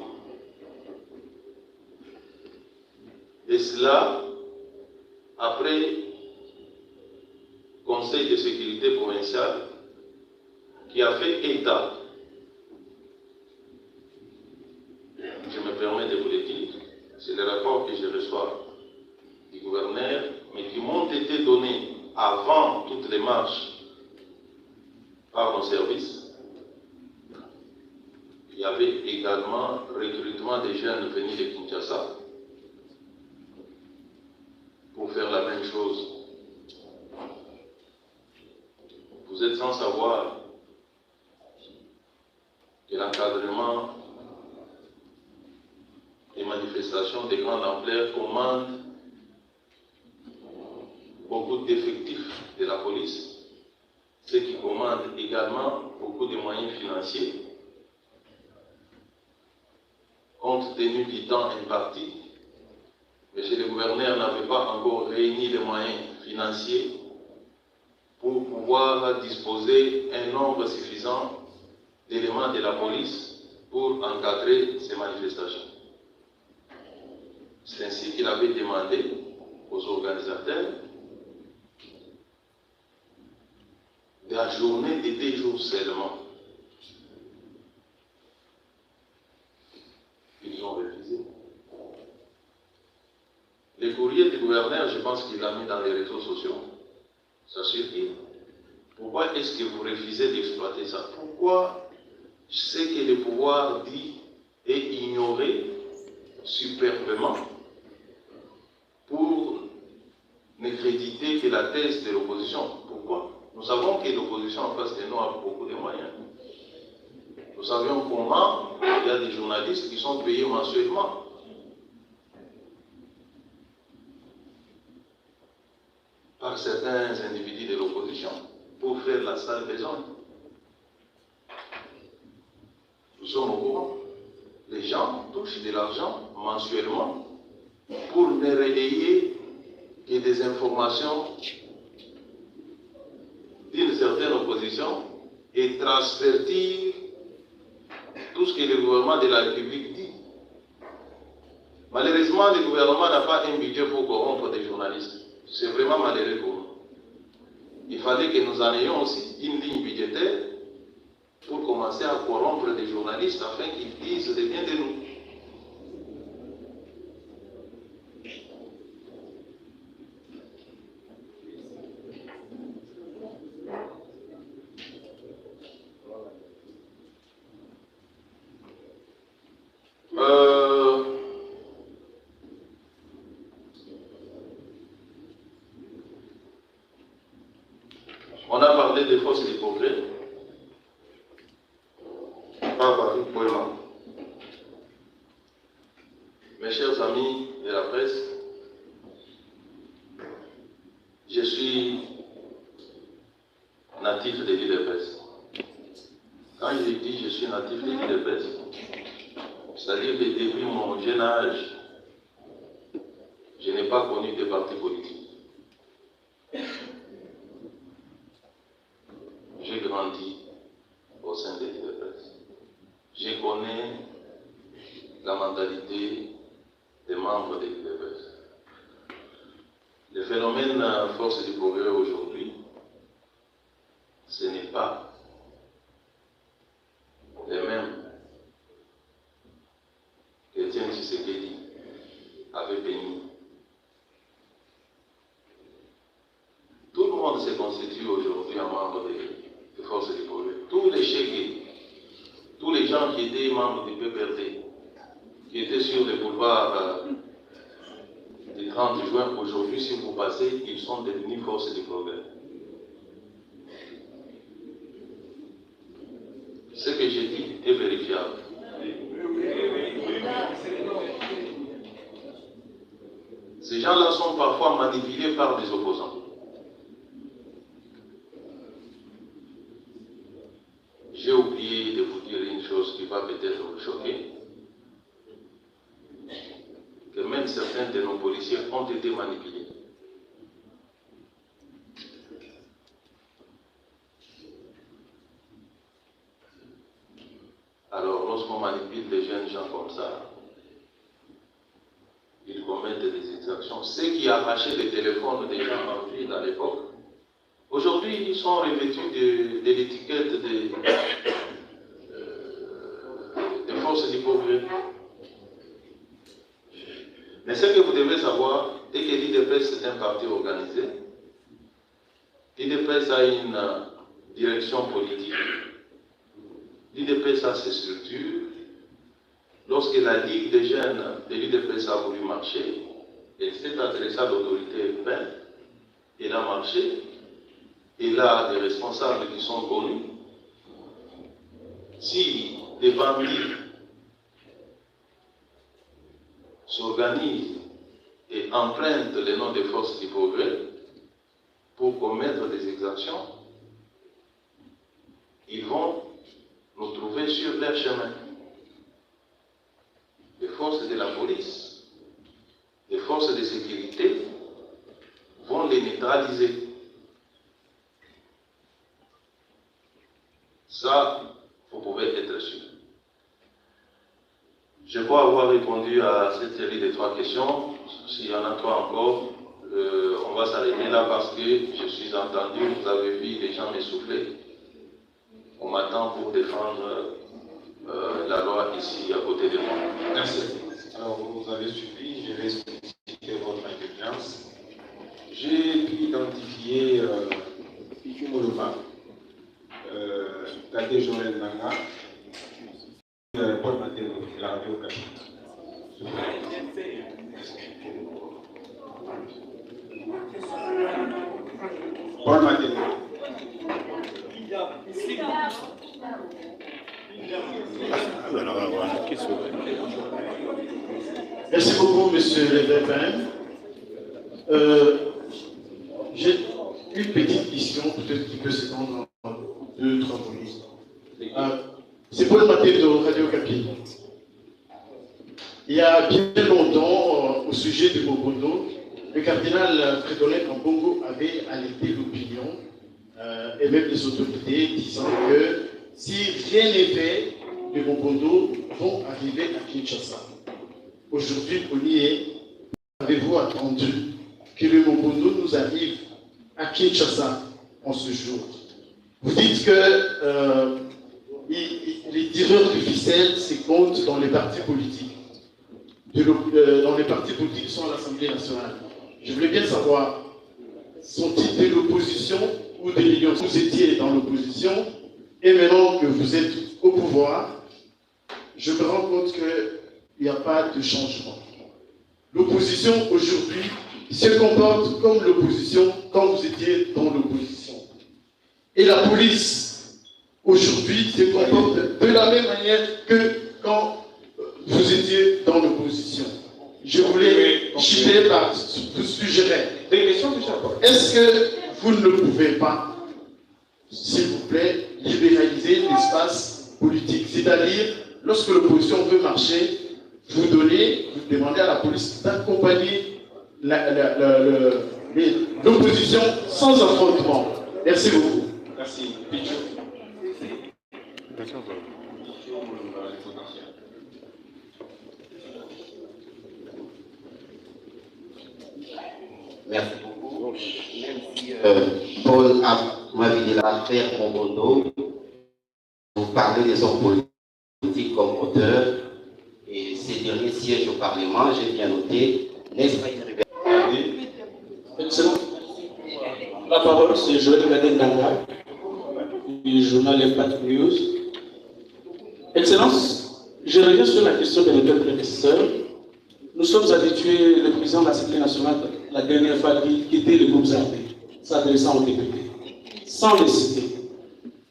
et cela après Conseil de sécurité provincial qui a fait état, je me permets de vous le dire, c'est le rapport que je reçois du gouverneur, mais qui m'ont été donnés avant toutes les marches par nos services. Il y avait également recrutement des jeunes venus de Kinshasa pour faire la même chose. Vous êtes sans savoir que l'encadrement des manifestations de grande ampleur commande beaucoup d'effectifs de la police, ce qui commande également beaucoup de moyens financiers. Compte tenu du temps imparti, monsieur le gouverneur n'avait pas encore réuni les moyens financiers pour pouvoir disposer un nombre suffisant d'éléments de la police pour encadrer ces manifestations. C'est ainsi qu'il avait demandé aux organisateurs d'ajourner de 2 jours seulement. Ils ont refusé. Le courrier du gouverneur, je pense qu'il l'a mis dans les réseaux sociaux. Ça suffit. Pourquoi est-ce que vous refusez d'exploiter ça? Pourquoi ce que le pouvoir dit est ignoré superbement pour ne créditer que la thèse de l'opposition? Pourquoi? Nous savons que l'opposition en face de nous a beaucoup de moyens. Nous savions comment il y a des journalistes qui sont payés mensuellement. Par certains individus de l'opposition pour faire la sale besogne. Nous sommes au courant. Les gens touchent de l'argent mensuellement pour ne relayer que des informations d'une certaine opposition et transvertir tout ce que le gouvernement de la République dit. Malheureusement, le gouvernement n'a pas un budget pour corrompre des journalistes. C'est vraiment malheureux pour nous. Il fallait que nous en ayons aussi une ligne budgétaire pour commencer à corrompre des journalistes afin qu'ils disent des biens de nous. On a parlé des forces du progrès. Mes chers amis de la presse, je suis natif de l'île de Pesse. Quand je dis je suis natif de l'île de Pesse, c'est-à-dire que depuis mon jeune âge, je n'ai pas connu de parti politique. J'ai grandi au sein de l'île de Pesse. Je connais la mentalité des membres de l'île de Pesse. Le phénomène force du progrès aujourd'hui, ce n'est pas les mêmes qu'Étienne Tshisekedi avait béni. Tout le monde se constitue aujourd'hui en membre de forces du progrès. Tous les chefs, tous les gens qui étaient membres du PPRD, qui étaient sur le boulevard du 30 juin, aujourd'hui, si vous passez, ils sont devenus forces du progrès. Ce que j'ai dit est vérifiable. Ces gens-là sont parfois manipulés par des opposants. J'ai oublié de vous dire une chose qui va peut-être vous choquer. Que même certains de nos policiers ont été manipulés. Alors, lorsqu'on manipule des jeunes gens comme ça, ils commettent des exactions. Ceux qui arrachaient les téléphones des gens en ville à l'époque, aujourd'hui, ils sont revêtus de l'étiquette des forces du progrès. Mais ce que vous devez savoir est que l'IDPS est un parti organisé. L'IDPS a une direction politique. L'IDPS a ses structures. Lorsque la Ligue des jeunes de l'IDPS a voulu marcher, elle s'est adressée à l'autorité urbaine. Elle a marché. Elle a des responsables qui sont connus. Si des bandits s'organisent et empruntent les noms des forces du progrès pour commettre des exactions, ils vont nous trouver sur leur chemin. Les forces de la police, les forces de sécurité vont les neutraliser. Ça, vous pouvez être sûr. Je crois avoir répondu à cette série de 3 questions. S'il y en a 3 encore, on va s'arrêter là parce que je suis entendu, vous avez vu les gens m'essouffler. On m'attend pour défendre la loi ici à côté de moi. Merci. Alors, vous avez suivi, je vais expliquer votre intelligence. J'ai pu identifier Joël Nanga, Paul Matteo, la radio Okapi. Paul Matteo. Merci beaucoup, monsieur le VPN. J'ai une petite question, peut-être qui peut s'étendre en 2-3 minutes. C'est Paul Matteo de Radio Okapi. Il y a bien longtemps, au sujet de Mobondo, le cardinal Frédéric Ambongo avait alerté l'opinion et même les autorités disant que si rien n'est fait, les Mobondo vont arriver à Kinshasa. Aujourd'hui, on y est. Avez-vous attendu que le Mobondo nous arrive à Kinshasa en ce jour? Vous dites que les tireurs de ficelle se comptent dans les partis politiques. Dans les partis politiques qui sont à l'Assemblée nationale. Je voulais bien savoir, sont-ils de l'opposition ou de l'union? Vous étiez dans l'opposition et maintenant que vous êtes au pouvoir, je me rends compte qu'il n'y a pas de changement. L'opposition aujourd'hui se comporte comme l'opposition quand vous étiez dans l'opposition. Et la police aujourd'hui se comporte de la même manière que quand vous étiez dans l'opposition. Je voulais citer par suggérer. Est-ce que vous ne pouvez pas, s'il vous plaît, libéraliser l'espace politique? C'est-à-dire, lorsque l'opposition veut marcher, vous demandez à la police d'accompagner l'opposition sans affrontement. Merci beaucoup. Merci. Merci beaucoup. Même si Paul m'a dit l'affaire Mobondo, vous parlez des hommes politiques comme auteurs, et ces derniers sièges au Parlement, j'ai bien noté, n'est-ce pas Excellent. La parole, c'est Joël Nanga, du journal Impact News. Excellence, je reviens sur la question de notre prédécesseur. Nous sommes habitués, le président de l'Assemblée nationale, la dernière fois, dit quitter le groupe armés, s'adressant aux députés, sans les citer.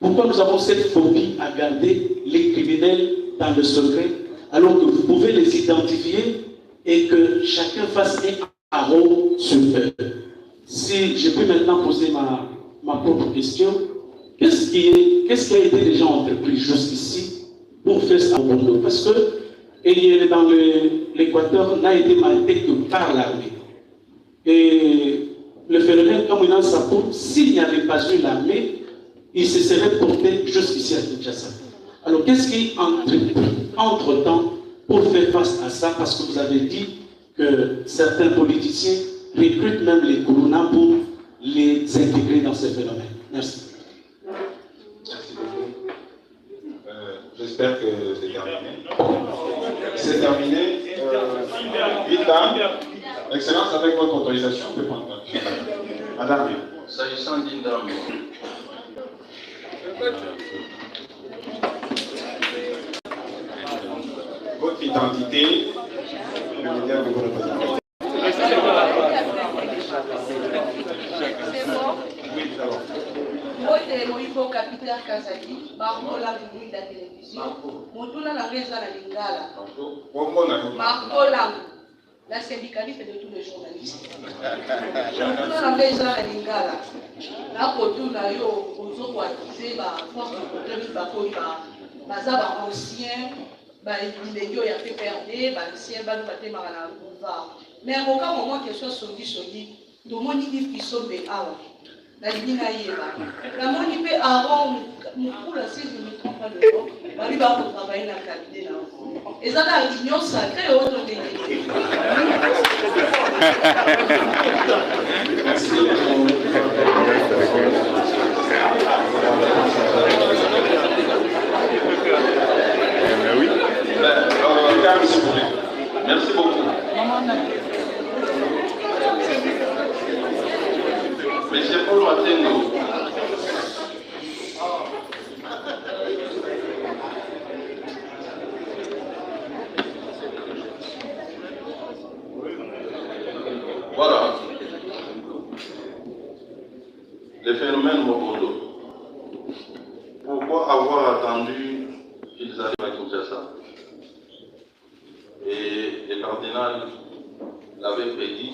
Pourquoi nous avons cette phobie à garder les criminels dans le secret, alors que vous pouvez les identifier et que chacun fasse un arôme sur eux? Si je peux maintenant poser ma propre question, qu'est-ce qui a été déjà entrepris jusqu'ici pour faire ça au Mobondo? Parce que dans l'Équateur n'a été marqué que par l'armée. Et le phénomène, comme il en s'apporte, s'il n'y avait pas eu l'armée, il se serait porté jusqu'ici à Kinshasa. Alors qu'est-ce qui entrepris entre-temps pour faire face à ça? Parce que vous avez dit que certains politiciens recrutent même les Kourouna pour les intégrer dans ces phénomènes. Merci. Merci beaucoup. J'espère que c'est terminé. C'est terminé. Vita, Excellence, avec votre autorisation, on peut prendre Madame. S'agissant d'une dame, votre identité, le média que vous représentez. Oui, d'abord. Moi, Moïko, capitaine Kazaki, Marco Langu de la télévision, Moutuna la Reza la Lingala. Marco Langu, la syndicaliste de tous les journalistes. Moutuna la Reza la Lingala. La Kotuna yo, Ozo Wakize, force de contrôle, Bazaba ancien, les yo ya fait perdre, ancien, Bazabate Marana Boulevard. Mais à aucun moment, question Sondi, tout le monde dit qu'ils sont des awa. La ligne la moni peut avant la si je ne me trompe pas de nom, Bali va travailler dans le cabinet là. Et ça la réunion sacrée autre Merci. oui. Calme, s'il vous plaît. Merci beaucoup. Monsieur Paul Matengo. avoir attendu qu'ils arrivent à Kinshasa. Et le cardinal l'avait prédit.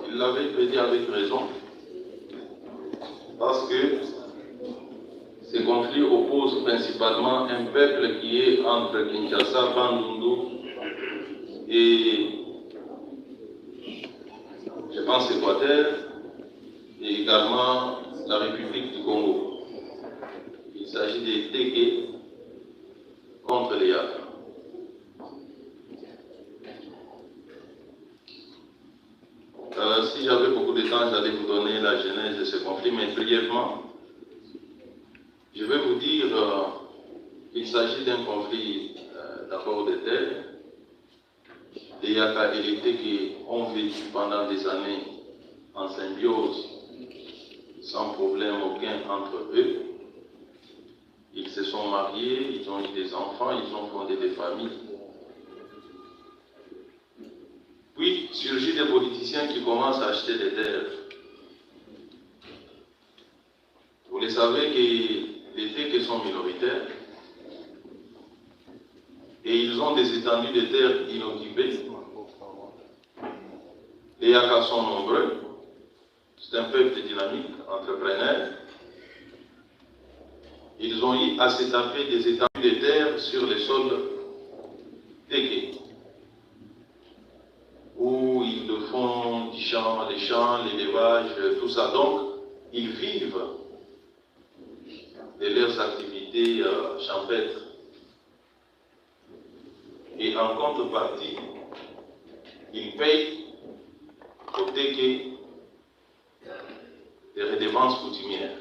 Il l'avait prédit avec raison. Parce que ces conflits opposent principalement un peuple qui est entre Kinshasa, Bandundu et, je pense, Équateur, et également la République du Congo. Il s'agit des Téké contre les Yaka. Si j'avais beaucoup de temps, j'allais vous donner la genèse de ce conflit, mais brièvement, je vais vous dire qu'il s'agit d'un conflit d'abord de terre. Les Yaka et les Téké ont vécu pendant des années en symbiose, sans problème aucun entre eux. Ils se sont mariés, ils ont eu des enfants, ils ont fondé des familles. Puis surgit des politiciens qui commencent à acheter des terres. Vous le savez que les Téké sont minoritaires et ils ont des étendues de terres inoccupées. Les Yaka sont nombreux. C'est un peuple dynamique, entrepreneur. Ils ont eu à se taper des étendues de terre sur les sols Téké, où ils font des champs, l'élevage, tout ça. Donc, ils vivent de leurs activités champêtres. Et en contrepartie, ils payent au Téké des redevances coutumières.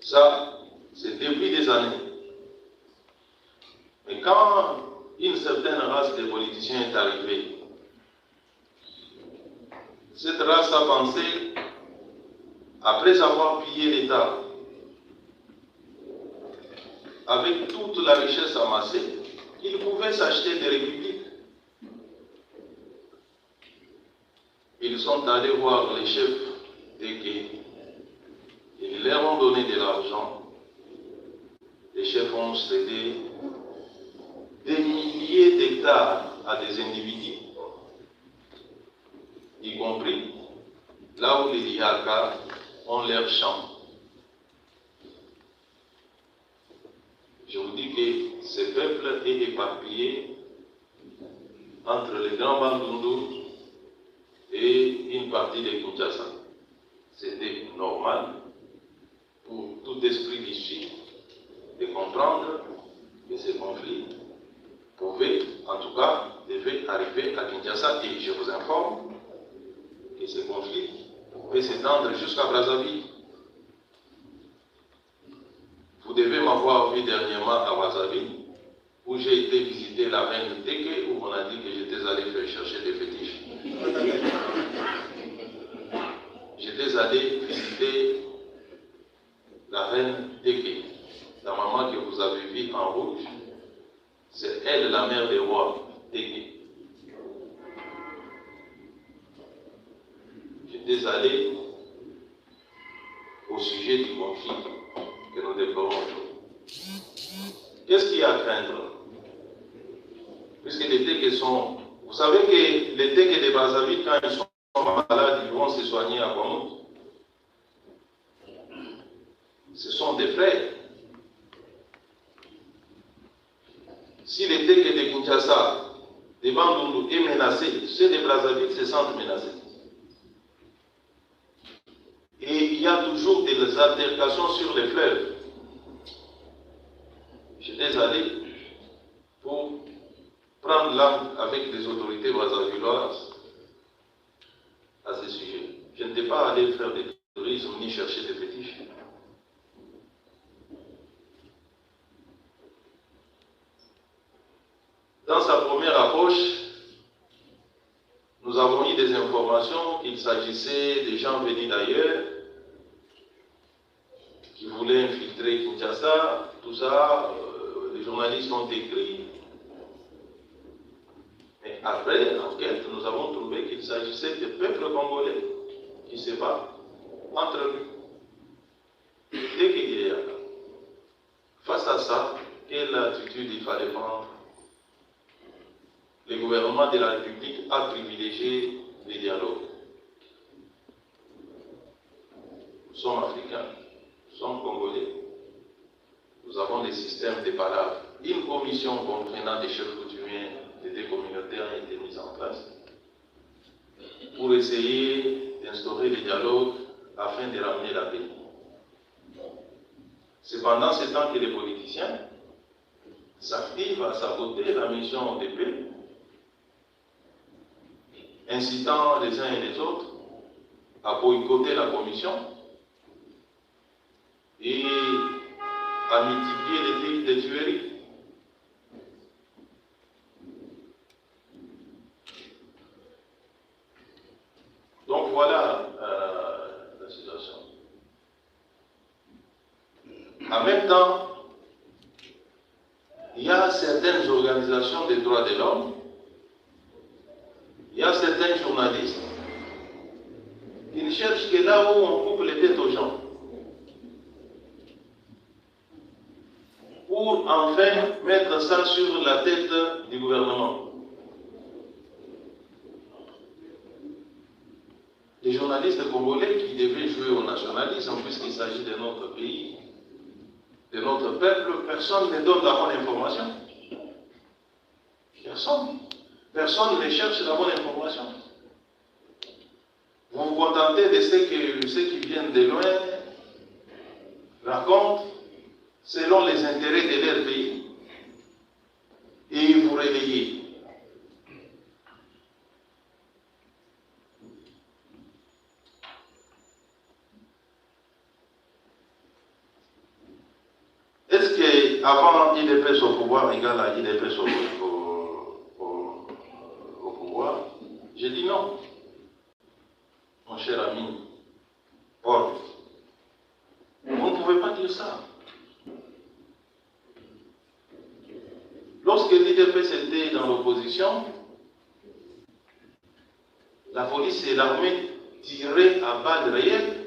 Ça, c'est depuis des années. Mais quand une certaine race de politiciens est arrivée, cette race a pensé, après avoir pillé l'État, avec toute la richesse amassée, qu'ils pouvaient s'acheter des républiques. Ils sont allés voir les chefs Téké. Ils leur ont donné de l'argent. Les chefs ont cédé des milliers d'hectares à des individus, y compris là où les Yaka ont leurs champs. Je vous dis que ce peuple est éparpillé entre les grands Bandundu et une partie de Kinshasa. C'était normal pour tout esprit d'issue de comprendre que ces conflits pouvaient, en tout cas, devaient arriver à Kinshasa. Et je vous informe que ces conflits pouvaient s'étendre jusqu'à Brazzaville. Vous devez m'avoir vu dernièrement à Brazzaville, où j'ai été visiter la reine Téké, où on a dit que j'étais allé faire chercher des fétiches. J'étais allé visiter la reine Téké, la maman que vous avez vue en rouge. C'est elle, la mère des rois Téké. J'étais allé au sujet du conflit que nous déplorons aujourd'hui. Qu'est-ce qu'il y a à craindre? Puisque les Téké sont... Vous savez que les Téké de Brazzaville, quand ils sont malades, ils vont se soigner à Kwamout. Ce sont des frères. Si les Téké de Kinshasa, de Bandundu est menacé, ceux de Brazzaville se sentent menacés. Et il y a toujours des altercations sur les fleuves. J'étais allé pour prendre langue avec les autorités brazzavilloises à ce sujet. Je n'étais pas allé faire des tourisme ni chercher des fétiches. Dans sa première approche, nous avons eu des informations qu'il s'agissait des gens venus d'ailleurs, qui voulaient infiltrer Kinshasa, tout ça, les journalistes ont écrit. Mais après l'enquête, nous avons trouvé qu'il s'agissait des peuples congolais qui se battent entre eux. ça, quelle attitude il fallait prendre? Le gouvernement de la République a privilégié les dialogues. Nous sommes africains, nous sommes congolais. Nous avons des systèmes de palabres. Une commission comprenant des chefs coutumiers et des communautaires a été mise en place pour essayer d'instaurer les dialogues afin de ramener la paix. C'est pendant ce temps que les politiciens s'activent à saboter la mission de paix, incitant les uns et les autres à boycotter la commission et à multiplier les tueries. Donc voilà la situation. En même temps, il y a certaines organisations des droits de l'homme, il y a certains journalistes qui ne cherchent que là où on coupe les têtes aux gens, pour enfin mettre ça sur la tête du gouvernement. Les journalistes congolais qui devaient jouer au nationalisme, puisqu'il s'agit de notre pays, de notre peuple, personne ne donne la bonne information. Personne. Personne ne cherche la bonne information. Vous vous contentez de ce que ceux qui viennent de loin racontent selon les intérêts de leur pays et vous relayez. Est-ce qu'avant IDPS au pouvoir égale à IDPS au pouvoir? J'ai dit non, mon cher ami Paul. Vous ne pouvez pas dire ça. Lorsque l'IDPS était dans l'opposition, la police et l'armée tiraient à balles réelles.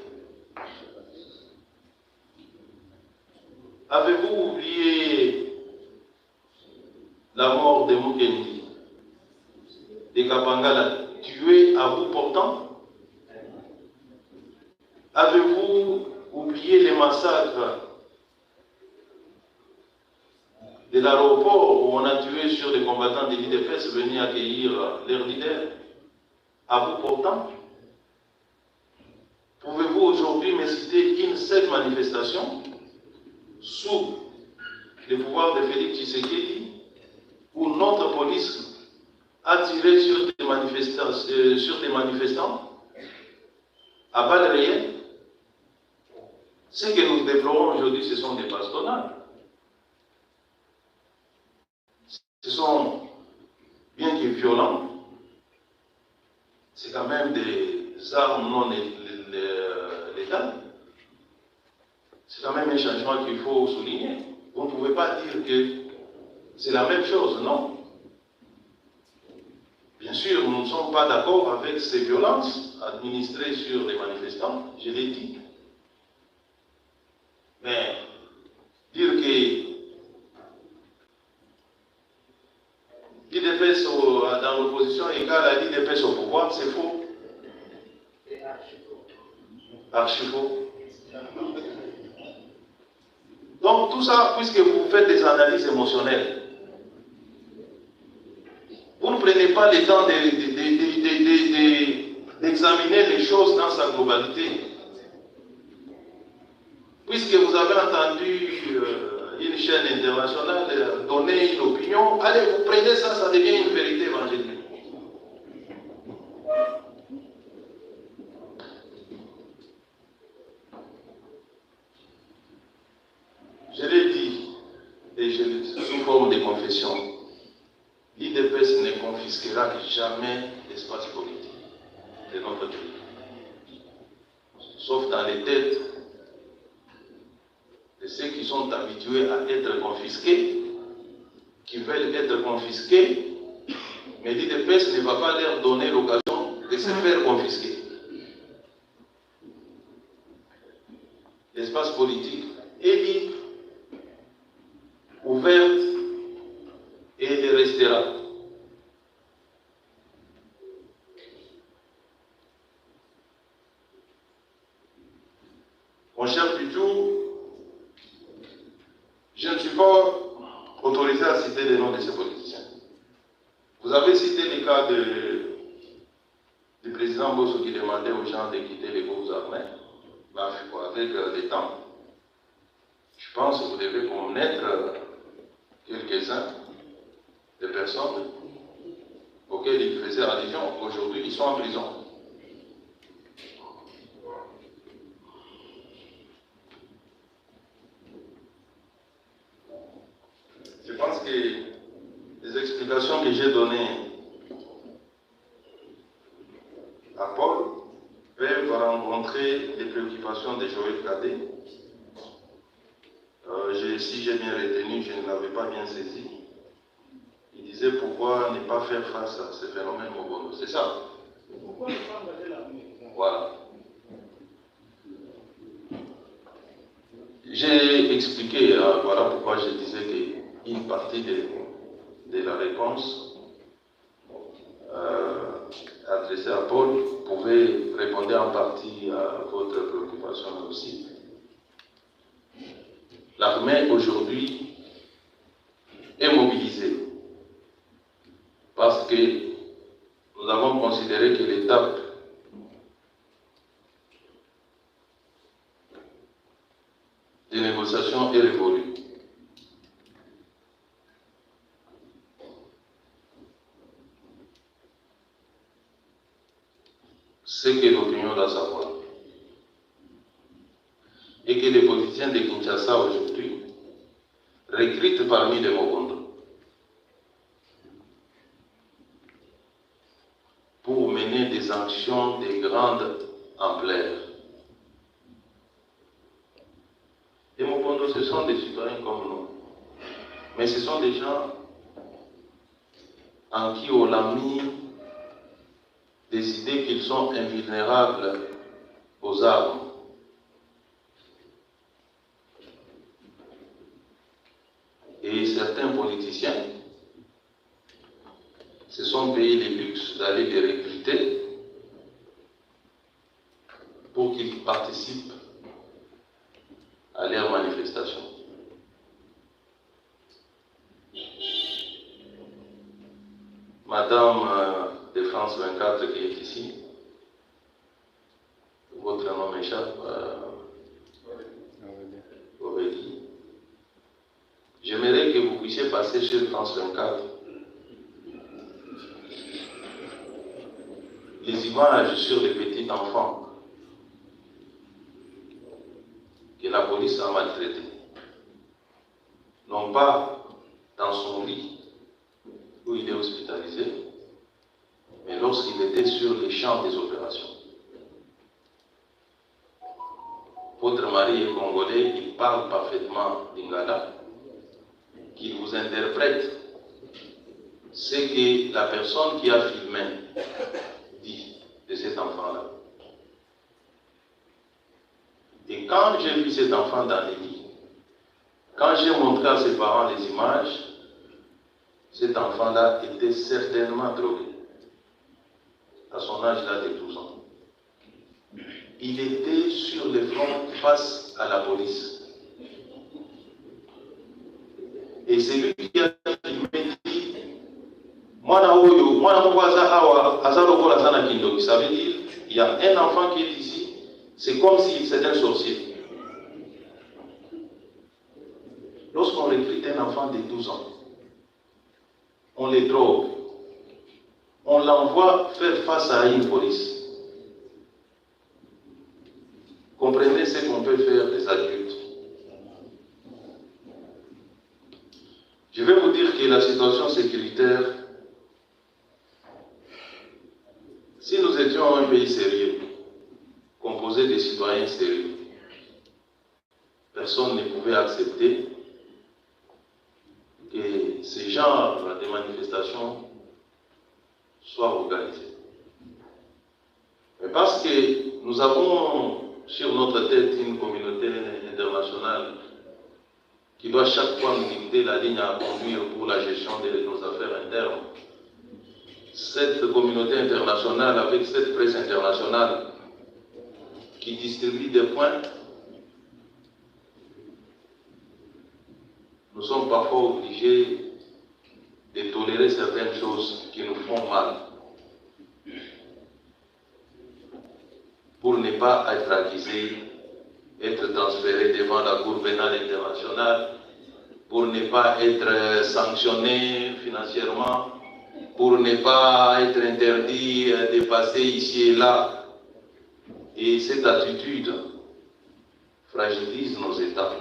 Avez-vous oublié la mort de Mukendi, de Kapangala, tué à bout portant? Avez-vous oublié les massacres de l'aéroport où on a tué sur les combattants de l'IDPS venus accueillir leur leader à bout portant? Pouvez-vous aujourd'hui me citer une seule manifestation sous le pouvoir de Félix Tshisekedi où notre police a tiré sur des manifestants à balles réelles? Ce que nous déplorons aujourd'hui, ce sont des bastonnades. Ce sont, bien que violents, c'est quand même des armes non létales. C'est quand même un changement qu'il faut souligner. Vous ne pouvez pas dire que c'est la même chose, non. Bien sûr, nous ne sommes pas d'accord avec ces violences administrées sur les manifestants, je l'ai dit. Mais dire que l'IDPS dans l'opposition égale à l'IDPS au pouvoir, c'est faux. Archi faux. Donc tout ça, puisque vous faites des analyses émotionnelles, vous ne prenez pas le temps d'examiner les choses dans sa globalité. Puisque vous avez entendu une chaîne internationale donner une opinion, allez, vous prenez ça, ça devient une vérité évangélique. Je l'ai dit, et sous forme de confession, l'IDPS ne confisquera jamais l'espace politique de notre pays. Sauf dans les têtes de ceux qui sont habitués à être confisqués, qui veulent être confisqués, mais l'IDPS ne va pas leur donner l'occasion de se faire confisquer. L'espace politique est libre. ouvertes et elle restera. Mon cher Pitou, je ne suis pas autorisé à citer les noms de ces politiciens. Vous avez cité le cas du président Bosso qui demandait aux gens de quitter les groupes armés, avec des temps. Je pense que vous devez connaître quelques-uns des personnes auxquelles il faisait allusion. Aujourd'hui, ils sont en prison. Je pense que les explications que j'ai données à Paul peuvent rencontrer les préoccupations de Joël Cadet. Si j'ai bien retenu, je ne l'avais pas bien saisi. Il disait pourquoi ne pas faire face à ce phénomène Mobondo. C'est ça. Pourquoi ne pas engager l'armée? Voilà. J'ai expliqué, voilà pourquoi je disais qu'une partie de la réponse adressée à Paul pouvait répondre en partie à votre préoccupation aussi. L'armée aujourd'hui est mobilisée parce que nous avons considéré que l'étape des négociations est révolue. C'est que l'opinion doit savoir. Et que les politiciens de Kinshasa aujourd'hui recrutent parmi les Mobondo pour mener des actions de grande ampleur. Les Mobondo, ce sont des citoyens comme nous, mais ce sont des gens en qui on a mis des idées qu'ils sont invulnérables aux armes. Et certains politiciens se sont payés le luxe d'aller les recruter pour qu'ils participent à leurs manifestations. Madame de France 24 qui est ici, votre nom m'échappe, Aurélie. J'aimerais que vous puissiez passer sur France 24 les images sur les petits enfants que la police a maltraités. Non pas dans son lit où il est hospitalisé, mais lorsqu'il était sur les champs des opérations. Votre mari est congolais, il parle parfaitement lingala, qu'il vous interprète ce que la personne qui a filmé dit de cet enfant-là. Et quand j'ai vu cet enfant dans les lits, quand j'ai montré à ses parents les images, cet enfant-là était certainement drogué. À son âge là de 12 ans. Il était sur le front face à la police. Et c'est lui qui a filmé dit Mwana Oyo, Mwana Mwaza Awa, Azaro Kolazana Kindo. Ça veut dire il y a un enfant qui est ici, c'est comme si c'était un sorcier. Lorsqu'on recrute un enfant de 12 ans, on les drogue, on l'envoie faire face à une police. Comprenez ce qu'on peut faire des adultes. Je vais vous dire que la situation sécuritaire, si nous étions un pays sérieux, composé de citoyens sérieux, personne ne pouvait accepter que ce genre de manifestations soient organisées. Mais parce que nous avons sur notre tête une communauté internationale qui doit chaque fois nous dicter la ligne à conduire pour la gestion de nos affaires internes. Cette communauté internationale, avec cette presse internationale qui distribue des points, nous sommes parfois obligés de tolérer certaines choses qui nous font mal pour ne pas être accusés, être transférés devant la Cour pénale internationale, pour ne pas être sanctionnés financièrement, pour ne pas être interdit de passer ici et là. Et cette attitude fragilise nos États.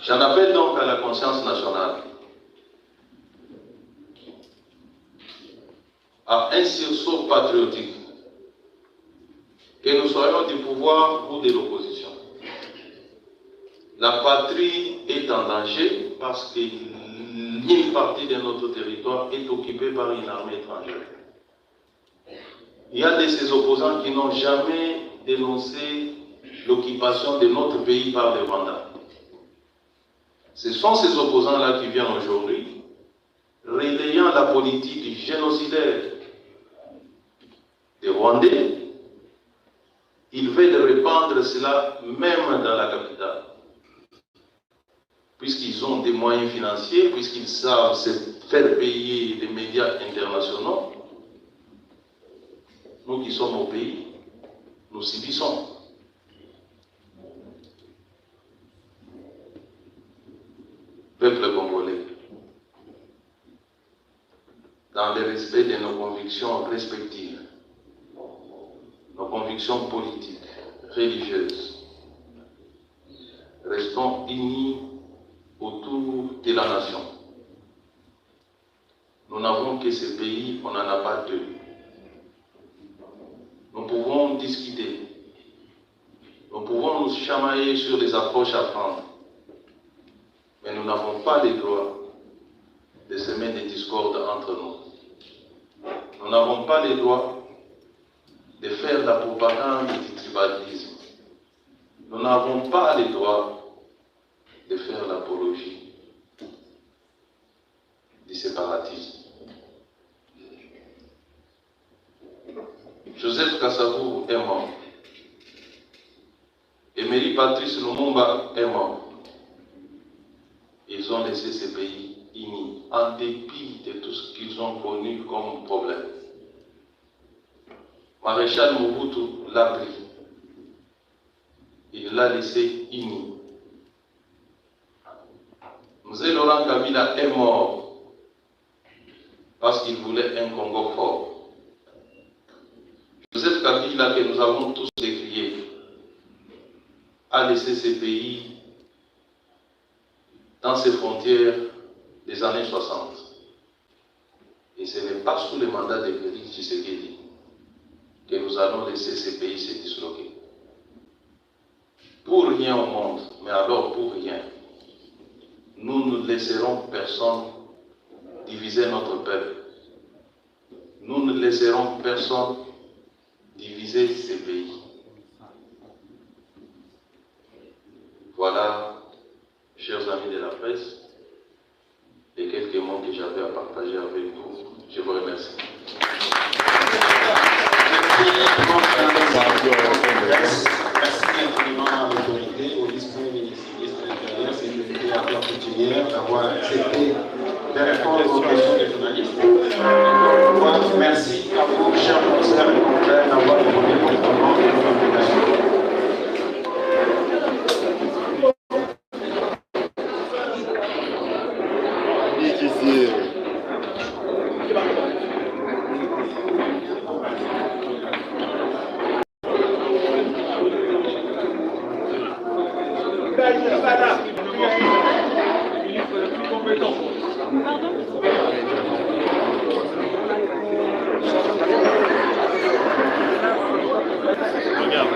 J'en appelle donc à la conscience nationale, à un sursaut patriotique, que nous soyons du pouvoir ou de l'opposition. La patrie est en danger parce qu'une partie de notre territoire est occupée par une armée étrangère. Il y a de ces opposants qui n'ont jamais dénoncé l'occupation de notre pays par les Rwandais. Ce sont ces opposants-là qui viennent aujourd'hui, relayant la politique génocidaire des Rwandais. Ils veulent répandre cela même dans la capitale, puisqu'ils ont des moyens financiers, puisqu'ils savent se faire payer des médias internationaux. Nous qui sommes au pays, nous subissons. Peuple congolais, dans le respect de nos convictions respectives, nos convictions politiques, religieuses, restons unis autour de la nation. Nous n'avons que ce pays, on n'en a pas deux. Nous pouvons discuter, nous pouvons nous chamailler sur les approches à prendre, mais nous n'avons pas le droit de semer des discordes entre nous. Nous n'avons pas le droit de faire la propagande du tribalisme. Nous n'avons pas le droit de faire l'apologie du séparatisme. Joseph Kasavubu est mort. Emery Patrice Lumumba est mort. Ils ont laissé ce pays uni, en dépit de tout ce qu'ils ont connu comme problème. Maréchal Mobutu l'a pris. Il l'a laissé uni. Mzee Laurent Kabila est mort parce qu'il voulait un Congo fort. Joseph Kabila, que nous avons tous décrié, a laissé ce pays dans ses frontières des années 60. Et ce n'est pas sous le mandat de Félix Tshisekedi que nous allons laisser ces pays se disloquer. Pour rien au monde, mais alors pour rien, nous ne laisserons personne diviser notre peuple. Nous ne laisserons personne diviser ces pays. Voilà, chers amis de la presse, les quelques mots que j'avais à partager avec vous. Je vous remercie. Merci infiniment à l'autorité, au vice-premier ministre de l'Intérieur, sécurité à la coutumière, d'avoir accepté de répondre aux questions des journalistes. Merci à vous, chers confrères et confrères, d'avoir répondu correctement à nos invitations. Regarde,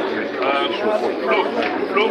Flo,